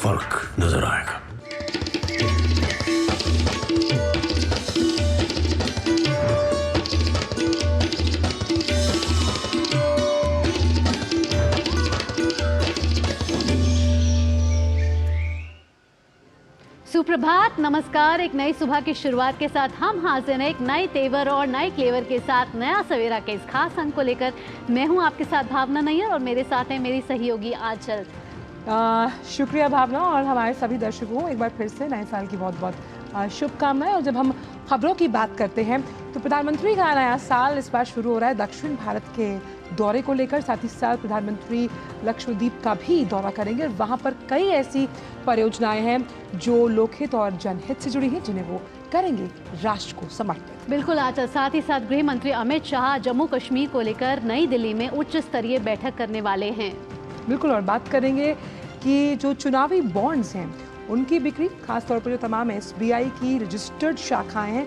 फर्क नजर आएगा। सुप्रभात, नमस्कार। एक नई सुबह की शुरुआत के साथ हम हाजिर हैं एक नए तेवर और नए क्लेवर के साथ नया सवेरा के इस खास अंक को लेकर। मैं हूं आपके साथ भावना नैयर और मेरे साथ हैं मेरी सहयोगी आंचल। शुक्रिया भावना और हमारे सभी दर्शकों एक बार फिर से नए साल की बहुत बहुत शुभकामनाएं। और जब हम खबरों की बात करते हैं तो प्रधानमंत्री का नया साल इस बार शुरू हो रहा है दक्षिण भारत के दौरे को लेकर। साथ ही साथ प्रधानमंत्री लक्षद्वीप का भी दौरा करेंगे और वहां पर कई ऐसी परियोजनाएं हैं जो लोकहित और जनहित से जुड़ी हैं जिन्हें वो करेंगे राष्ट्र को समर्पित। बिल्कुल आंचल, साथ ही साथ गृह मंत्री अमित शाह जम्मू कश्मीर को लेकर नई दिल्ली में उच्च स्तरीय बैठक करने वाले हैं। बिल्कुल, और बात करेंगे कि जो चुनावी बॉन्ड्स हैं उनकी बिक्री खासतौर पर जो तमाम SBI की रजिस्टर्ड शाखाएं हैं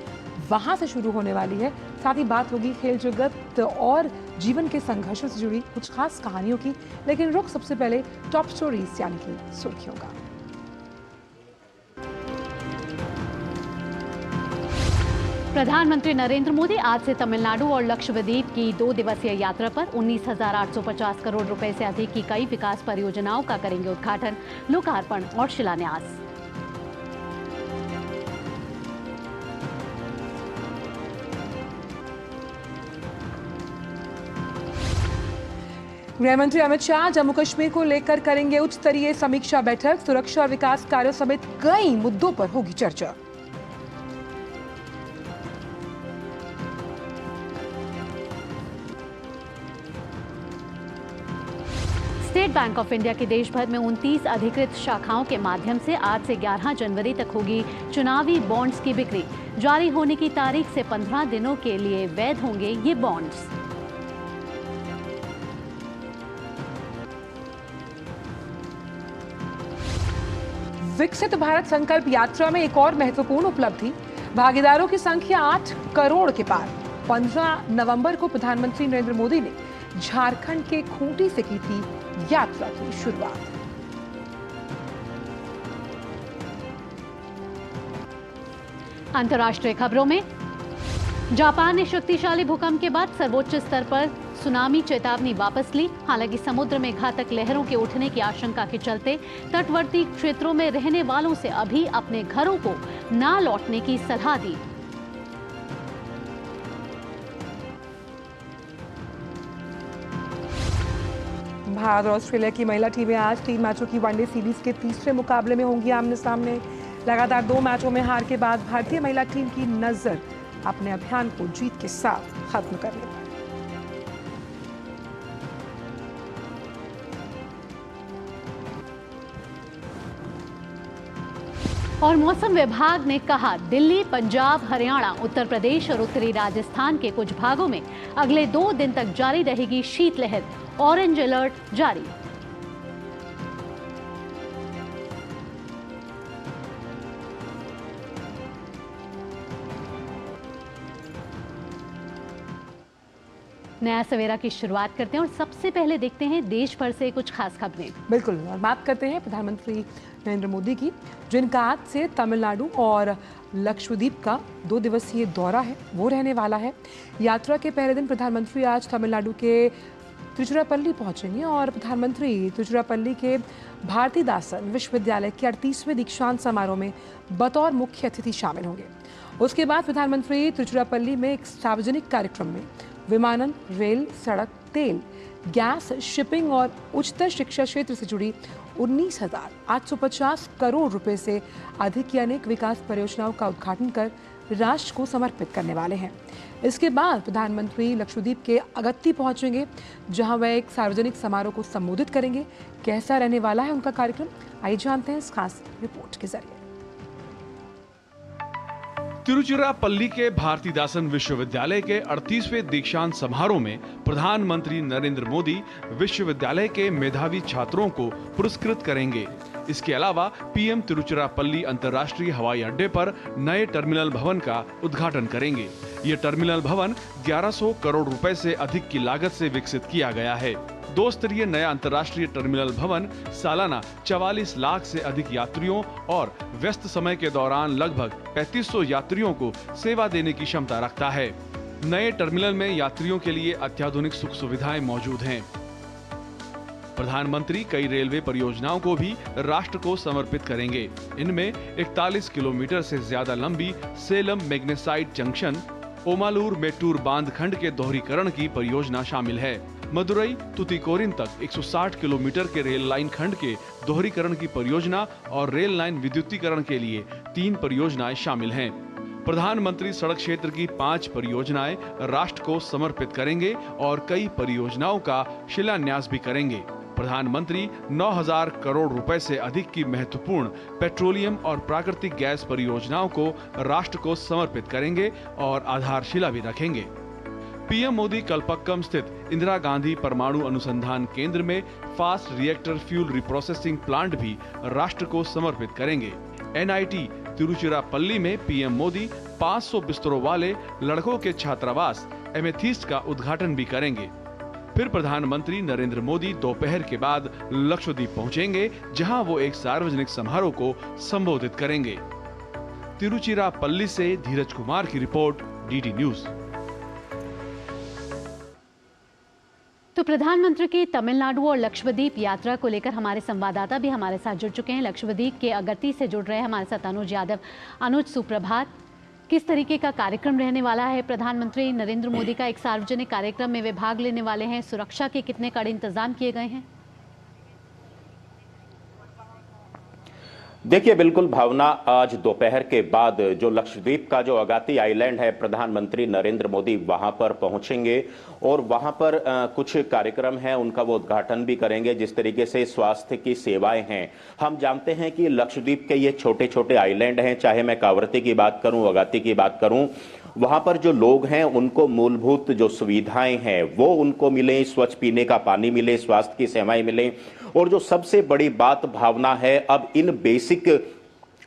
वहां से शुरू होने वाली है। साथ ही बात होगी खेल जगत और जीवन के संघर्षों से जुड़ी कुछ खास कहानियों की। लेकिन रुख सबसे पहले टॉप स्टोरीज यानी कि सुर्खियों का। प्रधानमंत्री नरेंद्र मोदी आज से तमिलनाडु और लक्षद्वीप की 2 दिवसीय यात्रा पर 19,850 करोड़ रुपए से अधिक की कई विकास परियोजनाओं का करेंगे उद्घाटन, लोकार्पण और शिलान्यास। गृह मंत्री अमित शाह जम्मू कश्मीर को लेकर करेंगे उच्च स्तरीय समीक्षा बैठक। सुरक्षा और विकास कार्यों समेत कई मुद्दों पर होगी चर्चा। स्टेट बैंक ऑफ इंडिया की देश भर में 29 अधिकृत शाखाओं के माध्यम से आज से 11 जनवरी तक होगी चुनावी बॉन्ड्स की बिक्री। जारी होने की तारीख से 15 दिनों के लिए वैध होंगे ये बॉन्ड्स। विकसित भारत संकल्प यात्रा में एक और महत्वपूर्ण उपलब्धि, भागीदारों की संख्या 8 करोड़ के पार। 15 नवंबर को प्रधानमंत्री नरेंद्र मोदी ने झारखंड के खूंटी से की थी यात्रा की शुरुआत। अंतर्राष्ट्रीय खबरों में, जापान ने शक्तिशाली भूकंप के बाद सर्वोच्च स्तर पर सुनामी चेतावनी वापस ली। हालांकि समुद्र में घातक लहरों के उठने की आशंका के चलते तटवर्ती क्षेत्रों में रहने वालों से अभी अपने घरों को ना लौटने की सलाह दी। भारत और ऑस्ट्रेलिया की महिला टीमें आज 3 मैचों की वनडे सीरीज के तीसरे मुकाबले में होंगी आमने सामने। लगातार 2 मैचों में हार के बाद भारतीय महिला टीम की नजर अपने अभियान को जीत के साथ खत्म करने पर। और मौसम विभाग ने कहा, दिल्ली, पंजाब, हरियाणा, उत्तर प्रदेश और उत्तरी राजस्थान के कुछ भागों में अगले 2 दिन तक जारी रहेगी शीतलहर। ऑरेंज अलर्ट जारी। नया सवेरा की शुरुआत करते हैं और सबसे पहले देखते हैं देश भर से कुछ खास खबरें। बिल्कुल, और बात करते हैं प्रधानमंत्री नरेंद्र मोदी की, जिनका आज से तमिलनाडु और लक्षद्वीप का 2 दिवसीय दौरा है वो रहने वाला है। यात्रा के पहले दिन प्रधानमंत्री आज तमिलनाडु के तिरुचिरापल्ली पहुंचेंगे और प्रधानमंत्री तिरुचिरापल्ली के भारतीदासन विश्वविद्यालय के 38वें दीक्षांत समारोह में बतौर मुख्य अतिथि शामिल होंगे। उसके बाद प्रधानमंत्री तिरुचिरापल्ली में एक सार्वजनिक कार्यक्रम में विमानन, रेल, सड़क, तेल, गैस, शिपिंग और उच्चतर शिक्षा क्षेत्र से जुड़ी 19,850 करोड़ रुपए से अधिक की अनेक विकास परियोजनाओं का उद्घाटन कर राष्ट्र को समर्पित करने वाले हैं। इसके बाद प्रधानमंत्री लक्षद्वीप के अगत्ती पहुंचेंगे, जहां वह एक सार्वजनिक समारोह को संबोधित करेंगे। कैसा रहने वाला है उनका कार्यक्रम, आइए जानते हैं इस खास रिपोर्ट के जरिए। तिरुचिरापल्ली के भारतीदासन विश्वविद्यालय के 38वें दीक्षांत समारोह में प्रधानमंत्री नरेंद्र मोदी विश्वविद्यालय के मेधावी छात्रों को पुरस्कृत करेंगे। इसके अलावा पीएम तिरुचिरापल्ली अंतर्राष्ट्रीय हवाई अड्डे पर नए टर्मिनल भवन का उद्घाटन करेंगे। ये टर्मिनल भवन 1100 करोड़ रुपए से अधिक की लागत से विकसित किया गया है। 2 स्तरीय नया अंतर्राष्ट्रीय टर्मिनल भवन सालाना 44 लाख से अधिक यात्रियों और व्यस्त समय के दौरान लगभग 3500 यात्रियों को सेवा देने की क्षमता रखता है। नए टर्मिनल में यात्रियों के लिए अत्याधुनिक सुख सुविधाएं मौजूद हैं। प्रधानमंत्री कई रेलवे परियोजनाओं को भी राष्ट्र को समर्पित करेंगे। इनमें 41 किलोमीटर से ज्यादा लंबी सेलम मैग्नेसाइट जंक्शन, ओमालूर मेट्टूर बांध खंड के दोहरीकरण की परियोजना शामिल है। मदुरई तुतीकोरिन तक 160 किलोमीटर के रेल लाइन खंड के दोहरीकरण की परियोजना और रेल लाइन विद्युतीकरण के लिए 3 परियोजनाएं शामिल हैं। प्रधानमंत्री सड़क क्षेत्र की 5 परियोजनाएं राष्ट्र को समर्पित करेंगे और कई परियोजनाओं का शिलान्यास भी करेंगे। प्रधानमंत्री 9000 करोड़ रुपए से अधिक की महत्वपूर्ण पेट्रोलियम और प्राकृतिक गैस परियोजनाओं को राष्ट्र को समर्पित करेंगे और आधारशिला भी रखेंगे। पीएम मोदी कलपक्कम स्थित इंदिरा गांधी परमाणु अनुसंधान केंद्र में fast reactor fuel reprocessing plant भी राष्ट्र को समर्पित करेंगे। एनआईटी तिरुचिरापल्ली में पीएम मोदी 500 बिस्तरों वाले लड़कों के छात्रावास एमेथिस्ट का उद्घाटन भी करेंगे। फिर प्रधानमंत्री नरेंद्र मोदी दोपहर के बाद लक्षद्वीप पहुंचेंगे, जहां वो एक सार्वजनिक समारोह को संबोधित करेंगे। तिरुचिरापल्ली से धीरज कुमार की रिपोर्ट, डीडी न्यूज। तो प्रधानमंत्री की तमिलनाडु और लक्षद्वीप यात्रा को लेकर हमारे संवाददाता भी हमारे साथ जुड़ चुके हैं। लक्षद्वीप के अगत्ती से जुड़ रहे हैं हमारे साथ अनुज यादव। अनुज, सुप्रभात। किस तरीके का कार्यक्रम रहने वाला है? प्रधानमंत्री नरेंद्र मोदी का एक सार्वजनिक कार्यक्रम में वे भाग लेने वाले हैं। सुरक्षा के कितने कड़े इंतजाम किए गए हैं? देखिए, बिल्कुल भावना, आज दोपहर के बाद जो लक्षद्वीप का जो अगाती आइलैंड है, प्रधानमंत्री नरेंद्र मोदी वहां पर पहुंचेंगे और वहां पर कुछ कार्यक्रम हैं, उनका वो उद्घाटन भी करेंगे। जिस तरीके से स्वास्थ्य की सेवाएं हैं, हम जानते हैं कि लक्षद्वीप के ये छोटे छोटे आइलैंड हैं, चाहे मैं कावरती की बात करूं, अगाती की बात करूं, वहां पर जो लोग हैं उनको मूलभूत जो सुविधाएं हैं वो उनको मिले, स्वच्छ पीने का पानी मिले, स्वास्थ्य की सेवाएं मिले। और जो सबसे बड़ी बात भावना है, अब इन बेसिक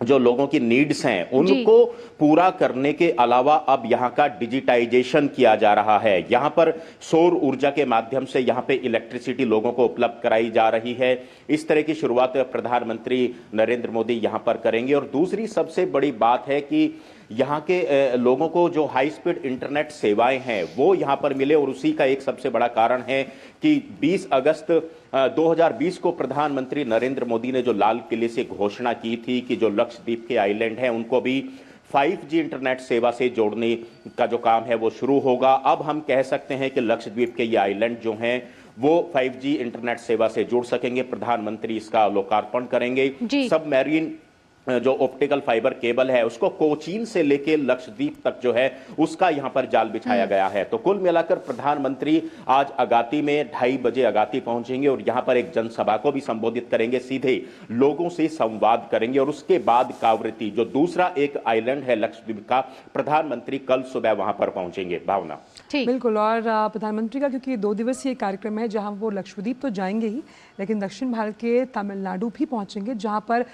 जो लोगों की नीड्स हैं उनको पूरा करने के अलावा अब यहां का डिजिटाइजेशन किया जा रहा है। यहां पर सौर ऊर्जा के माध्यम से यहां पे इलेक्ट्रिसिटी लोगों को उपलब्ध कराई जा रही है। इस तरह की शुरुआत प्रधानमंत्री नरेंद्र मोदी यहां पर करेंगे। और दूसरी सबसे बड़ी बात है कि यहाँ के लोगों को जो हाई स्पीड इंटरनेट सेवाएं हैं वो यहाँ पर मिले। और उसी का एक सबसे बड़ा कारण है कि 20 अगस्त 2020 को प्रधानमंत्री नरेंद्र मोदी ने जो लाल किले से घोषणा की थी कि जो लक्षद्वीप के आइलैंड हैं उनको भी 5G इंटरनेट सेवा से जोड़ने का जो काम है वो शुरू होगा। अब हम कह सकते हैं कि लक्षद्वीप के ये आइलैंड जो हैं वो 5G इंटरनेट सेवा से जुड़ सकेंगे। प्रधानमंत्री इसका लोकार्पण करेंगे। सबमरीन जो ऑप्टिकल फाइबर केबल है उसको कोचीन से लेके लक्षद्वीप तक जो है उसका यहां पर जाल बिछाया गया है। तो कुल मिलाकर प्रधानमंत्री आज अगाती में 2:30 बजे अगाती पहुंचेंगे और यहां पर एक जनसभा को भी संबोधित करेंगे, सीधे लोगों से संवाद करेंगे। और उसके बाद कावरती, जो दूसरा एक आइलैंड है लक्षद्वीप का, प्रधानमंत्री कल सुबह वहां पर पहुंचेंगे। भावना, बिल्कुल। और प्रधानमंत्री का क्योंकि 2 दिवसीय कार्यक्रम है, जहां वो लक्षद्वीप तो जाएंगे ही, लेकिन दक्षिण भारत के तमिलनाडु भी पहुंचेंगे, जहां पर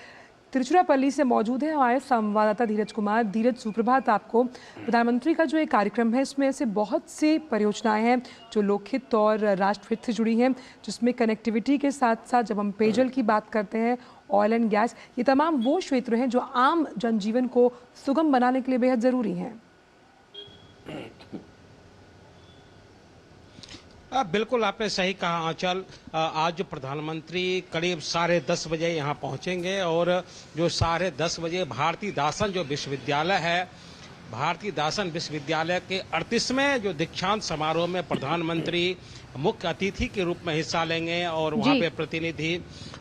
तिरुचिरापल्ली से मौजूद है हमारे संवाददाता धीरज कुमार। धीरज, सुप्रभात आपको। प्रधानमंत्री का जो एक कार्यक्रम है इसमें ऐसे बहुत सी परियोजनाएं हैं जो लोकहित और राष्ट्रहित से जुड़ी हैं, जिसमें कनेक्टिविटी के साथ साथ जब हम पेयजल की बात करते हैं, ऑयल एंड गैस, ये तमाम वो क्षेत्र हैं जो आम जनजीवन को सुगम बनाने के लिए बेहद ज़रूरी हैं। बिल्कुल आपने सही कहा आंचल। आज जो प्रधानमंत्री करीब 10:30 बजे यहाँ पहुँचेंगे और जो 10:30 बजे भारती दासन जो विश्वविद्यालय है, भारती दासन विश्वविद्यालय के 38वें जो दीक्षांत समारोह में प्रधानमंत्री मुख्य अतिथि के रूप में हिस्सा लेंगे और वहाँ पे प्रतिनिधि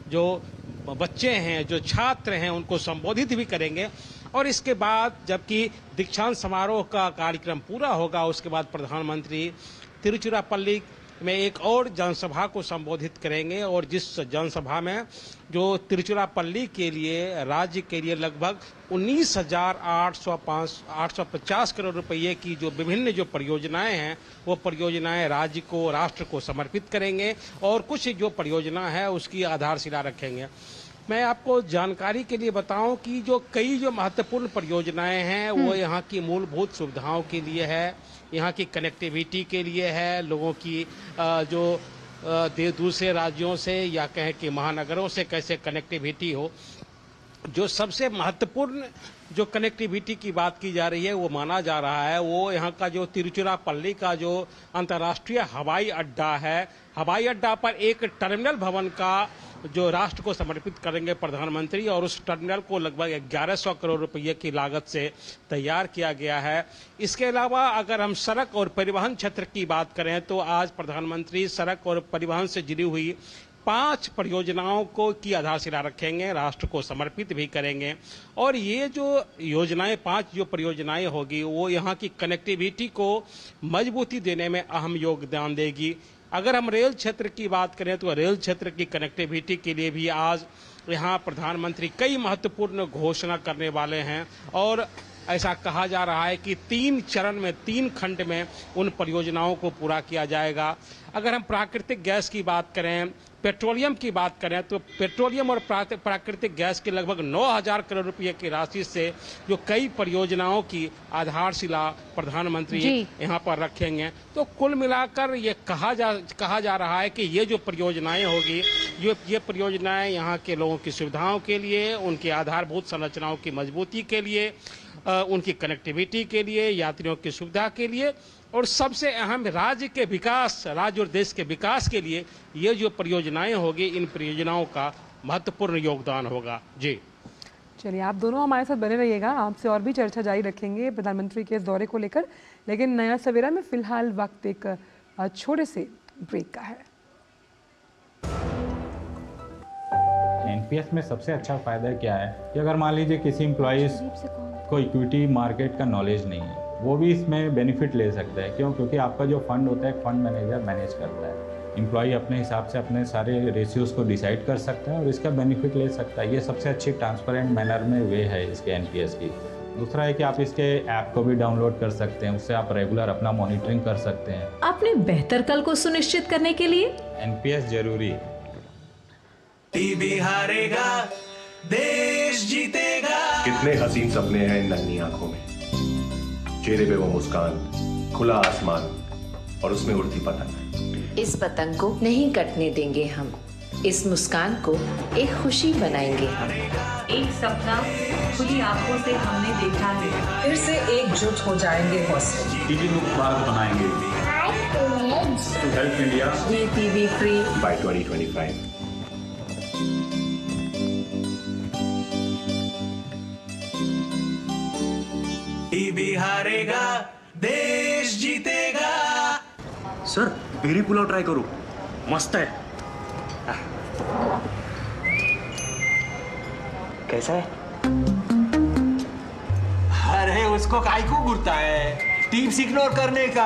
जो बच्चे हैं, जो छात्र हैं, उनको संबोधित भी करेंगे। और इसके बाद जबकि दीक्षांत समारोह का कार्यक्रम पूरा होगा, उसके बाद प्रधानमंत्री तिरुचिरापल्ली में एक और जनसभा को संबोधित करेंगे। और जिस जनसभा में जो तिरुचिरापल्ली के लिए, राज्य के लिए लगभग 19,850 करोड़ रुपये की जो विभिन्न जो परियोजनाएं हैं वो परियोजनाएं राज्य को, राष्ट्र को समर्पित करेंगे और कुछ जो परियोजना है उसकी आधारशिला रखेंगे। मैं आपको जानकारी के लिए बताऊं कि जो कई जो महत्वपूर्ण परियोजनाएं हैं वो यहाँ की मूलभूत सुविधाओं के लिए है, यहाँ की कनेक्टिविटी के लिए है, लोगों की जो दूसरे राज्यों से या कहें कि महानगरों से कैसे कनेक्टिविटी हो। जो सबसे महत्वपूर्ण जो कनेक्टिविटी की बात की जा रही है वो माना जा रहा है वो यहाँ का जो तिरुचिरापल्ली का जो अंतर्राष्ट्रीय हवाई अड्डा है, हवाई अड्डा पर एक टर्मिनल भवन का जो राष्ट्र को समर्पित करेंगे प्रधानमंत्री, और उस टर्मिनल को लगभग 1100 करोड़ रुपये की लागत से तैयार किया गया है। इसके अलावा अगर हम सड़क और परिवहन क्षेत्र की बात करें तो आज प्रधानमंत्री सड़क और परिवहन से जुड़ी हुई 5 परियोजनाओं को की आधारशिला रखेंगे, राष्ट्र को समर्पित भी करेंगे। और ये जो योजनाएं 5 जो परियोजनाएं होगी वो यहाँ की कनेक्टिविटी को मजबूती देने में अहम योगदान देगी। अगर हम रेल क्षेत्र की बात करें तो रेल क्षेत्र की कनेक्टिविटी के लिए भी आज यहाँ प्रधानमंत्री कई महत्वपूर्ण घोषणा करने वाले हैं और ऐसा कहा जा रहा है कि 3 चरण में 3 खंड में उन परियोजनाओं को पूरा किया जाएगा। अगर हम प्राकृतिक गैस की बात करें, पेट्रोलियम की बात करें तो पेट्रोलियम और प्राकृतिक गैस के लगभग 9000 करोड़ रुपए की राशि से जो कई परियोजनाओं की आधारशिला प्रधानमंत्री यहाँ पर रखेंगे। तो कुल मिलाकर ये कहा जा रहा है कि ये जो परियोजनाएं होगी ये परियोजनाएं यहाँ के लोगों की सुविधाओं के लिए, उनकी आधारभूत संरचनाओं की मजबूती के लिए, उनकी कनेक्टिविटी के लिए, यात्रियों की सुविधा के लिए और सबसे अहम राज्य के विकास, राज्य और देश के विकास के लिए ये जो परियोजनाएं होगी, इन परियोजनाओं का महत्वपूर्ण योगदान होगा। जी चलिए, आप दोनों हमारे साथ बने रहिएगा, आपसे और भी चर्चा जारी रखेंगे प्रधानमंत्री के इस दौरे को लेकर। लेकिन नया सवेरा में फिलहाल वक्त एक छोटे से ब्रेक का है। एनपीएस में सबसे अच्छा फायदा क्या है कि अगर मान लीजिए किसी एम्प्लॉइज को इक्विटी मार्केट का नॉलेज नहीं है, वो भी इसमें बेनिफिट ले सकता है। क्यों? क्योंकि आपका जो फंड होता है फंड मैनेजर मैनेज करता है। एम्प्लॉई अपने हिसाब से अपने सारे रेशियोज को डिसाइड कर सकता है और इसका बेनिफिट ले सकता है। ये सबसे अच्छी ट्रांसपेरेंट मैनर में वे है इसके एनपीएस की। दूसरा है कि आप इसके ऐप को भी डाउनलोड कर सकते हैं, उससे आप रेगुलर अपना मॉनिटरिंग कर सकते हैं। अपने बेहतर कल को सुनिश्चित करने के लिए एनपीएस जरूरी। टीबी हारेगा, देश जीतेगा। कितने हसीन सपने हैं इन नन्ही आंखों में, चेहरे पे वो मुस्कान, खुला आसमान और उसमें उड़ती पतंग। इस पतंग को नहीं कटने देंगे हम, इस मुस्कान को एक खुशी बनाएंगे हम। एक सपना खुली आंखों से हमने देखा है, फिर से एकजुट हो जाएंगे हौसले। टीबी मुक्त भारत बनाएंगे टू हेल्प इंडिया ये टीबी फ्री बाय 2025। टीबी हारेगा, देश जीतेगा। सर बेरी पुलाव ट्राई करो, मस्त है। कैसा है? अरे उसको काहे को घूरता है? टिप्स इग्नोर करने का,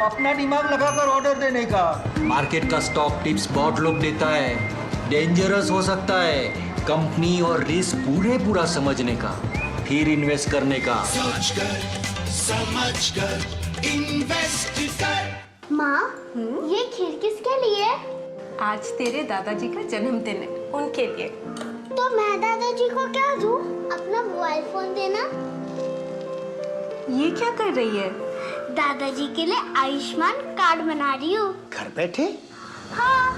अपना दिमाग लगाकर ऑर्डर देने का। मार्केट का स्टॉक टिप्स बहुत लोग देता है, डेंजरस हो सकता है। कंपनी और रिस्क पूरा समझने का, फिर इन्वेस्ट करने का। सोच कर समझ कर इन्वेस्ट कर। माँ, ये खीर किसके लिए? आज तेरे दादाजी का जन्मदिन है, उनके लिए। तो मैं दादाजी को क्या दूँ? अपना मोबाइल फोन देना। ये क्या कर रही है? दादाजी के लिए आयुष्मान कार्ड बना रही हूँ। घर बैठे? हाँ।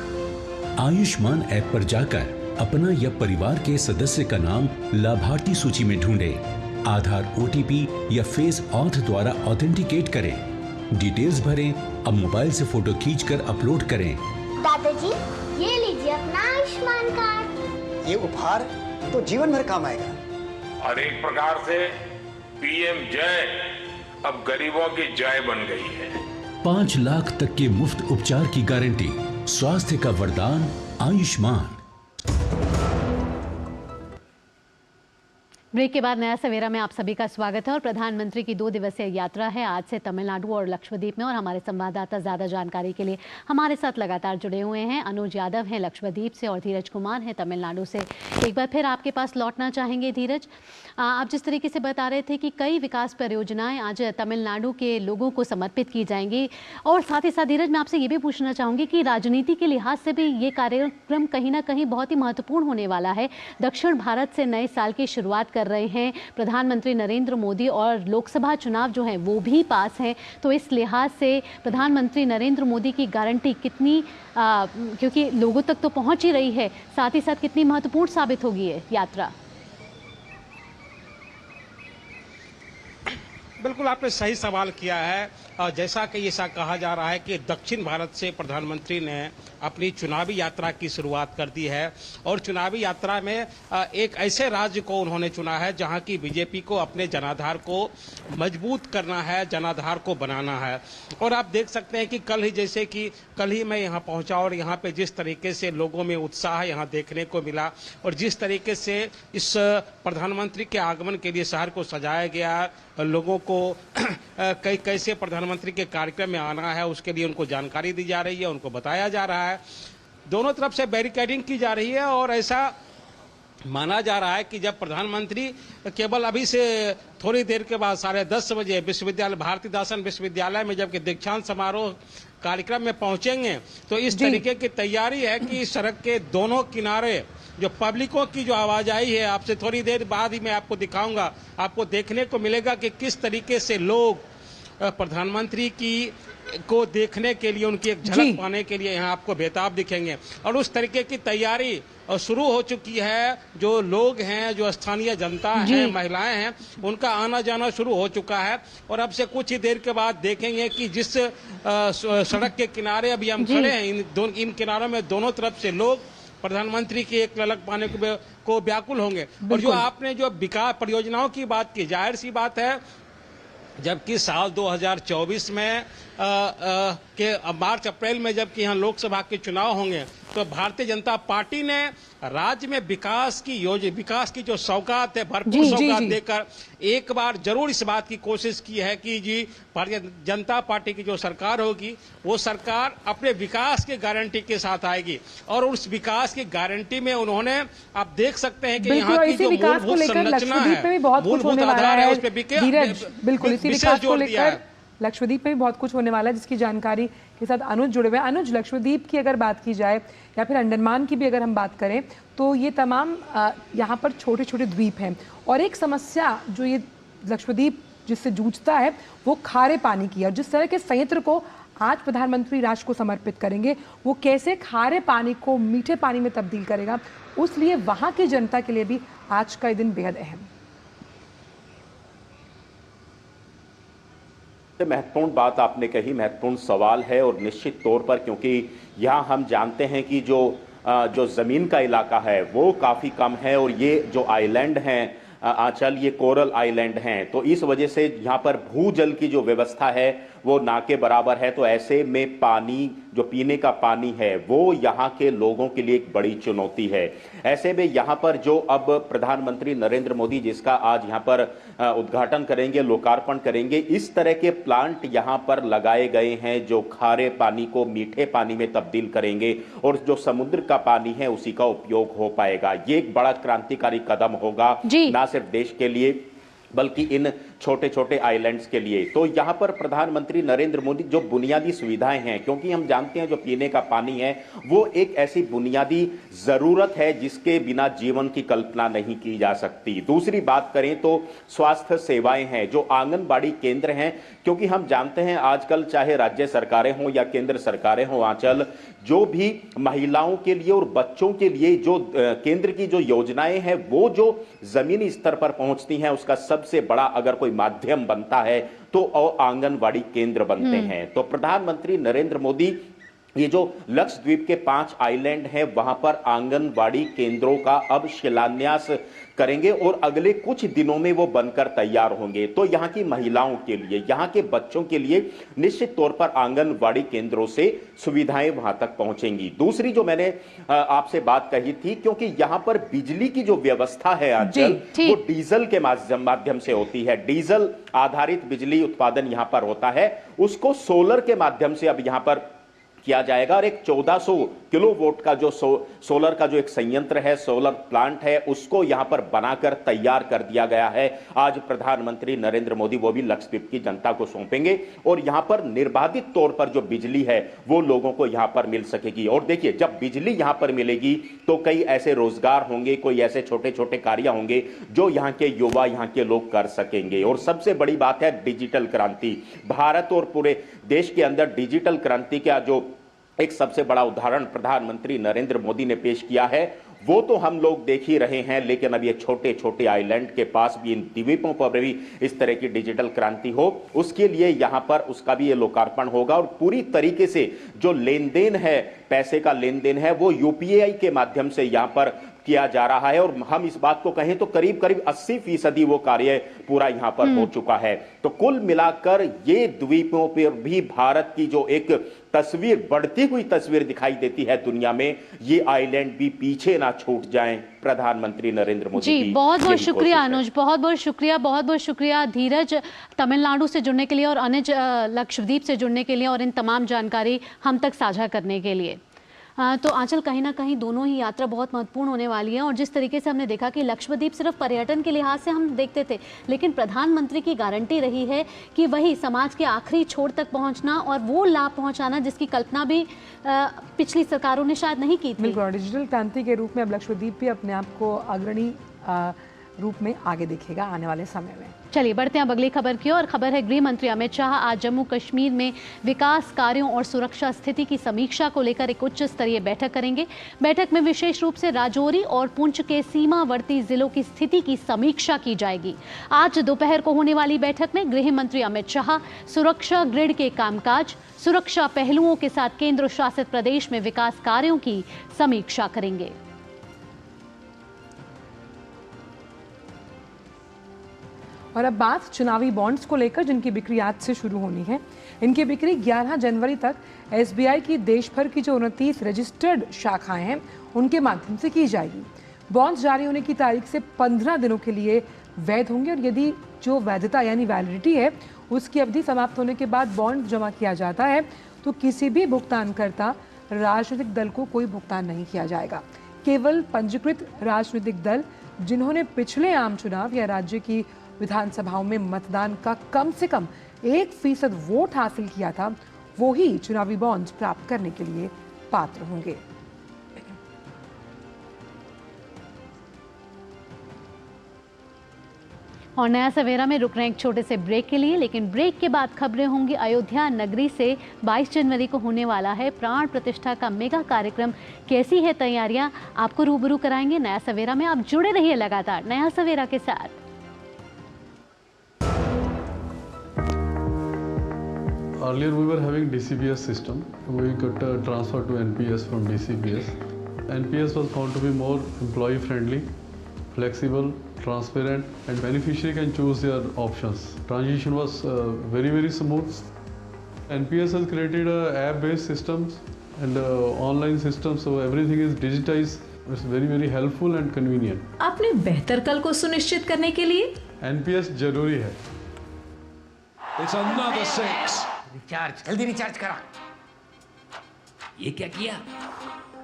आयुष्मान ऐप पर जाकर अपना या परिवार के सदस्य का नाम लाभार्थी सूची में ढूंढें, आधार, ओटीपी या फेस ऑथ द्वारा ऑथेंटिकेट करें, डिटेल्स भरें। अब मोबाइल से फोटो खींचकर अपलोड करें। दादाजी, ये लीजिए अपना आयुष्मान कार्ड। ये उपहार तो जीवन भर काम आएगा। और एक प्रकार से पीएम जय अब गरीबों की जय बन गई है। 5 लाख तक के मुफ्त उपचार की गारंटी, स्वास्थ्य का वरदान आयुष्मान। ब्रेक के बाद नया सवेरा में आप सभी का स्वागत है और प्रधानमंत्री की 2 दिवसीय यात्रा है आज से तमिलनाडु और लक्षद्वीप में। और हमारे संवाददाता ज़्यादा जानकारी के लिए हमारे साथ लगातार जुड़े हुए हैं। अनुज यादव हैं लक्षद्वीप से और धीरज कुमार हैं तमिलनाडु से। एक बार फिर आपके पास लौटना चाहेंगे धीरज। आप जिस तरीके से बता रहे थे कि कई विकास परियोजनाएं आज तमिलनाडु के लोगों को समर्पित की जाएंगी, और साथ ही साथ धीरज मैं आपसे ये भी पूछना चाहूँगी कि राजनीति के लिहाज से भी ये कार्यक्रम कहीं ना कहीं बहुत ही महत्वपूर्ण होने वाला है। दक्षिण भारत से नए साल की शुरुआत कर रहे हैं प्रधानमंत्री नरेंद्र मोदी और लोकसभा चुनाव जो है वो भी पास है, तो इस लिहाज से प्रधानमंत्री नरेंद्र मोदी की गारंटी कितनी क्योंकि लोगों तक तो पहुंच ही रही है, साथ ही साथ कितनी महत्वपूर्ण साबित होगी ये यात्रा? बिल्कुल आपने सही सवाल किया है। जैसा कि ऐसा कहा जा रहा है कि दक्षिण भारत से प्रधानमंत्री ने अपनी चुनावी यात्रा की शुरुआत कर दी है और चुनावी यात्रा में एक ऐसे राज्य को उन्होंने चुना है जहां की बीजेपी को अपने जनाधार को मजबूत करना है, जनाधार को बनाना है। और आप देख सकते हैं कि कल ही मैं यहां पहुंचा और यहां पे जिस तरीके से लोगों में उत्साह यहां देखने को मिला और जिस तरीके से इस प्रधानमंत्री के आगमन के लिए शहर को सजाया गया, लोगों को कैसे प्रधानमंत्री के कार्यक्रम में आना है उसके लिए उनको जानकारी दी जा रही है, उनको बताया जा रहा है। दोनों तरफ से बैरिकेडिंग की जा रही है और ऐसा माना जा रहा है कि जब प्रधानमंत्री केवल अभी से थोड़ी देर के बाद 10:30 बजे विश्वविद्यालय भारतीदासन विश्वविद्यालय में जबकि दीक्षांत समारोह कार्यक्रम में पहुंचेंगे तो इस तरीके की तैयारी है कि सड़क के दोनों किनारे जो पब्लिकों की जो आवाजाही है, आपसे थोड़ी देर बाद ही मैं आपको दिखाऊंगा, आपको देखने को मिलेगा कि किस तरीके से लोग प्रधानमंत्री को देखने के लिए, उनकी एक झलक पाने के लिए यहाँ आपको बेताब दिखेंगे। और उस तरीके की तैयारी शुरू हो चुकी है। जो लोग हैं, जो स्थानीय जनता है, महिलाएं हैं, उनका आना जाना शुरू हो चुका है और अब से कुछ ही देर के बाद देखेंगे कि जिस सड़क के किनारे अभी हम खड़े हैं, इन किनारों में दोनों तरफ से लोग प्रधानमंत्री की एक ललक पाने को व्याकुल होंगे। और जो आपने जो विकास परियोजनाओं की बात की, जाहिर सी बात है जबकि साल 2024 में के मार्च अप्रैल में जबकि यहाँ लोकसभा के चुनाव होंगे तो भारतीय जनता पार्टी ने राज्य में विकास की जो सौगात है, भरपूर सौगात देकर एक बार जरूर इस बात की कोशिश की है कि जी भारतीय जनता पार्टी की जो सरकार होगी वो सरकार अपने विकास की गारंटी के साथ आएगी। और उस विकास की गारंटी में उन्होंने आप देख सकते हैं कि यहाँ की जो मूलभूत संरचना है, मूलभूत आधार है, उस पर बिल्कुल इसी विकास को लेकर लक्षद्वीप में भी बहुत कुछ होने वाला है, जिसकी जानकारी के साथ अनुज जुड़े हुए हैं। अनुज, लक्षद्वीप की अगर बात की जाए या फिर अंडमान की भी अगर हम बात करें तो ये तमाम यहाँ पर छोटे छोटे द्वीप हैं और एक समस्या जो ये लक्षद्वीप जिससे जूझता है वो खारे पानी की है। और जिस तरह के संयंत्र को आज प्रधानमंत्री राष्ट्र को समर्पित करेंगे वो कैसे खारे पानी को मीठे पानी में तब्दील करेगा, उसलिए वहाँ की जनता के लिए भी आज का दिन बेहद अहम। महत्वपूर्ण बात आपने कही, महत्वपूर्ण सवाल है और निश्चित तौर पर क्योंकि यहाँ हम जानते हैं कि जो ज़मीन का इलाका है वो काफ़ी कम है और ये जो आइलैंड हैं आंचल, ये कोरल आइलैंड हैं, तो इस वजह से यहाँ पर भूजल की जो व्यवस्था है वो ना के बराबर है। तो ऐसे में पानी, जो पीने का पानी है, वो यहाँ के लोगों के लिए एक बड़ी चुनौती है। ऐसे में यहाँ पर जो अब प्रधानमंत्री नरेंद्र मोदी जिसका आज यहाँ पर उद्घाटन करेंगे, लोकार्पण करेंगे, इस तरह के प्लांट यहाँ पर लगाए गए हैं जो खारे पानी को मीठे पानी में तब्दील करेंगे और जो समुद्र का पानी है उसी का उपयोग हो पाएगा। ये एक बड़ा क्रांतिकारी कदम होगा, ना सिर्फ देश के लिए बल्कि इन छोटे छोटे आइलैंड्स के लिए। तो यहाँ पर प्रधानमंत्री नरेंद्र मोदी जो बुनियादी सुविधाएं हैं, क्योंकि हम जानते हैं जो पीने का पानी है वो एक ऐसी बुनियादी जरूरत है जिसके बिना जीवन की कल्पना नहीं की जा सकती। दूसरी बात करें तो स्वास्थ्य सेवाएं हैं, जो आंगनबाड़ी केंद्र हैं, क्योंकि हम जानते हैं आजकल चाहे राज्य सरकारें हों या केंद्र सरकारें हों, आंचल जो भी महिलाओं के लिए और बच्चों के लिए जो केंद्र की जो योजनाएं हैं वो जो जमीनी स्तर पर पहुंचती हैं उसका सबसे बड़ा अगर कोई माध्यम बनता है तो आंगनवाड़ी केंद्र बनते हैं। तो प्रधानमंत्री नरेंद्र मोदी ये जो लक्षद्वीप के 5 आइलैंड हैं वहां पर आंगनवाड़ी केंद्रों का अब शिलान्यास करेंगे और अगले कुछ दिनों में वो बनकर तैयार होंगे। तो यहाँ की महिलाओं के लिए, यहाँ के बच्चों के लिए निश्चित तौर पर आंगनवाड़ी केंद्रों से सुविधाएं वहां तक पहुंचेंगी। दूसरी जो मैंने आपसे बात कही थी, क्योंकि यहाँ पर बिजली की जो व्यवस्था है आंचल वो डीजल के माध्यम से होती है, डीजल आधारित बिजली उत्पादन यहाँ पर होता है, उसको सोलर के माध्यम से अब यहाँ पर किया जाएगा और एक 1400 किलोवाट का जो सोलर का जो एक संयंत्र है, सोलर प्लांट है, उसको यहां पर बनाकर तैयार कर दिया गया है। आज प्रधानमंत्री नरेंद्र मोदी वो भी लक्षद्वीप की जनता को सौंपेंगे और यहां पर निर्बाधित तौर पर जो बिजली है वो लोगों को यहां पर मिल सकेगी। और देखिए, जब बिजली यहां पर मिलेगी तो कई ऐसे रोजगार होंगे, कोई ऐसे छोटे छोटे कार्य होंगे जो यहां के युवा, यहां के लोग कर सकेंगे। और सबसे बड़ी बात है डिजिटल क्रांति। भारत और पूरे देश के अंदर डिजिटल क्रांति का जो एक सबसे बड़ा उदाहरण प्रधानमंत्री नरेंद्र मोदी ने पेश किया है वो तो हम लोग देख ही रहे हैं, लेकिन अब ये छोटे छोटे आइलैंड के पास भी, इन द्वीपों पर भी इस तरह की डिजिटल क्रांति हो, उसके लिए यहां पर उसका भी ये लोकार्पण होगा। और पूरी तरीके से जो लेन देन है, पैसे का लेन देन है, वो यूपीआई के माध्यम से यहां पर किया जा रहा है। और हम इस बात को कहें तो करीब करीब 80% वो कार्य पूरा यहां पर हो चुका है। तो कुल मिलाकर ये द्वीपों पर भी भारत की जो एक तस्वीर, बढ़ती हुई तस्वीर दिखाई देती है दुनिया में, ये आइलैंड भी पीछे ना छूट जाएं। प्रधानमंत्री नरेंद्र मोदी जी, की बहुत बहुत यही शुक्रिया कोशिश है। अनुज, बहुत बहुत शुक्रिया धीरज, तमिलनाडु से जुड़ने के लिए और अनुज लक्षद्वीप से जुड़ने के लिए और इन तमाम जानकारी हम तक साझा करने के लिए। तो आंचल, कहीं ना कहीं दोनों ही यात्रा बहुत महत्वपूर्ण होने वाली है और जिस तरीके से हमने देखा कि लक्षद्वीप सिर्फ पर्यटन के लिहाज से हम देखते थे, लेकिन प्रधानमंत्री की गारंटी रही है कि वही समाज के आखिरी छोर तक पहुंचना और वो लाभ पहुंचाना जिसकी कल्पना भी पिछली सरकारों ने शायद नहीं की थी। बिल्कुल, डिजिटल क्रांति के रूप में अब लक्षद्वीप भी अपने आप को अग्रणी रूप में आगे दिखेगा आने वाले समय में। चलिए बढ़ते हैं अब अगली खबर की और खबर है गृह मंत्री अमित शाह आज जम्मू कश्मीर में विकास कार्यों और सुरक्षा स्थिति की समीक्षा को लेकर एक उच्च स्तरीय बैठक करेंगे। बैठक में विशेष रूप से राजौरी और पुंछ के सीमावर्ती जिलों की स्थिति की समीक्षा की जाएगी। आज दोपहर को होने वाली बैठक में गृह मंत्री अमित शाह सुरक्षा ग्रिड के कामकाज, सुरक्षा पहलुओं के साथ केंद्र शासित प्रदेश में विकास कार्यों की समीक्षा करेंगे। और अब बात चुनावी बॉन्ड्स को लेकर, जिनकी बिक्री आज से शुरू होनी है। इनकी बिक्री 11 जनवरी तक एसबीआई की देश भर की जो 29 रजिस्टर्ड शाखाएं हैं उनके माध्यम से की जाएगी। बॉन्ड्स जारी होने की तारीख से 15 दिनों के लिए वैध होंगे और यदि जो वैधता यानी वैलिडिटी है उसकी अवधि समाप्त होने के बाद बॉन्ड जमा किया जाता है तो किसी भी भुगतानकर्ता राजनीतिक दल को कोई भुगतान नहीं किया जाएगा। केवल पंजीकृत राजनीतिक दल जिन्होंने पिछले आम चुनाव या राज्य की विधानसभाओं में मतदान का कम से कम 1% वोट हासिल किया था वो ही चुनावी बॉन्ड्स प्राप्त करने के लिए पात्र होंगे। और नया सवेरा में रुक रहे हैं एक छोटे से ब्रेक के लिए, लेकिन ब्रेक के बाद खबरें होंगी अयोध्या नगरी से। 22 जनवरी को होने वाला है प्राण प्रतिष्ठा का मेगा कार्यक्रम। कैसी है तैयारियां, आपको रूबरू कराएंगे नया सवेरा में। आप जुड़े रहिए लगातार नया सवेरा के साथ। Earlier we were having DCBS system. We got transferred to NPS from DCBS. NPS was found to be more employee friendly, flexible, transparent, and beneficiary can choose their options. Transition was very smooth. NPS has created app-based systems and online systems, so everything is digitized. It's very helpful and convenient. अपने बेहतर कल को सुनिश्चित करने के लिए NPS जरूरी है. It's another 6. रिचार्ज, जल्दी रिचार्ज करा। ये क्या किया?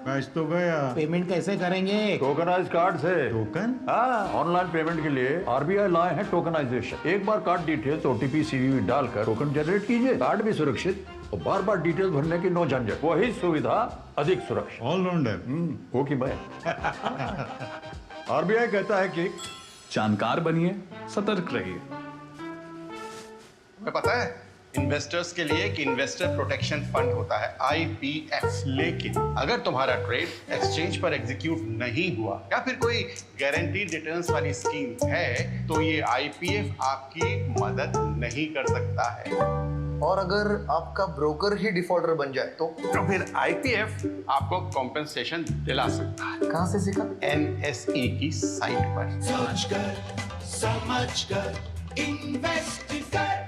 मैच तो गया। पेमेंट कैसे करेंगे? टोकनाइज कार्ड से। टोकन? हाँ, ऑनलाइन पेमेंट के लिए आरबीआई लाए हैं टोकनाइजेशन। एक बार कार्ड डिटेल्स, ओटीपी, सीवीवी डालकर टोकन जनरेट कीजिए। कार्ड भी सुरक्षित और बार डिटेल्स भरने की नो झंझट। वही सुविधा अधिक सुरक्षित। ऑलराउंडर वो की मैं। आरबीआई कहता है कि जानकार बनिए, सतर्क रहिए। तुम्हें पता है इन्वेस्टर्स के लिए कि इन्वेस्टर प्रोटेक्शन फंड होता है IPF, लेकिन अगर तुम्हारा ट्रेड एक्सचेंज पर एग्जीक्यूट नहीं हुआ या फिर कोई गारंटीड रिटर्न्स वाली स्कीम है तो ये IPF आपकी मदद नहीं कर सकता है। और अगर आपका ब्रोकर ही डिफॉल्टर बन जाए तो फिर IPF आपको कॉम्पेंसेशन दिला सकता है। कहां से सीखा? NSE की साइट पर। समझकर इन्वेस्ट कर।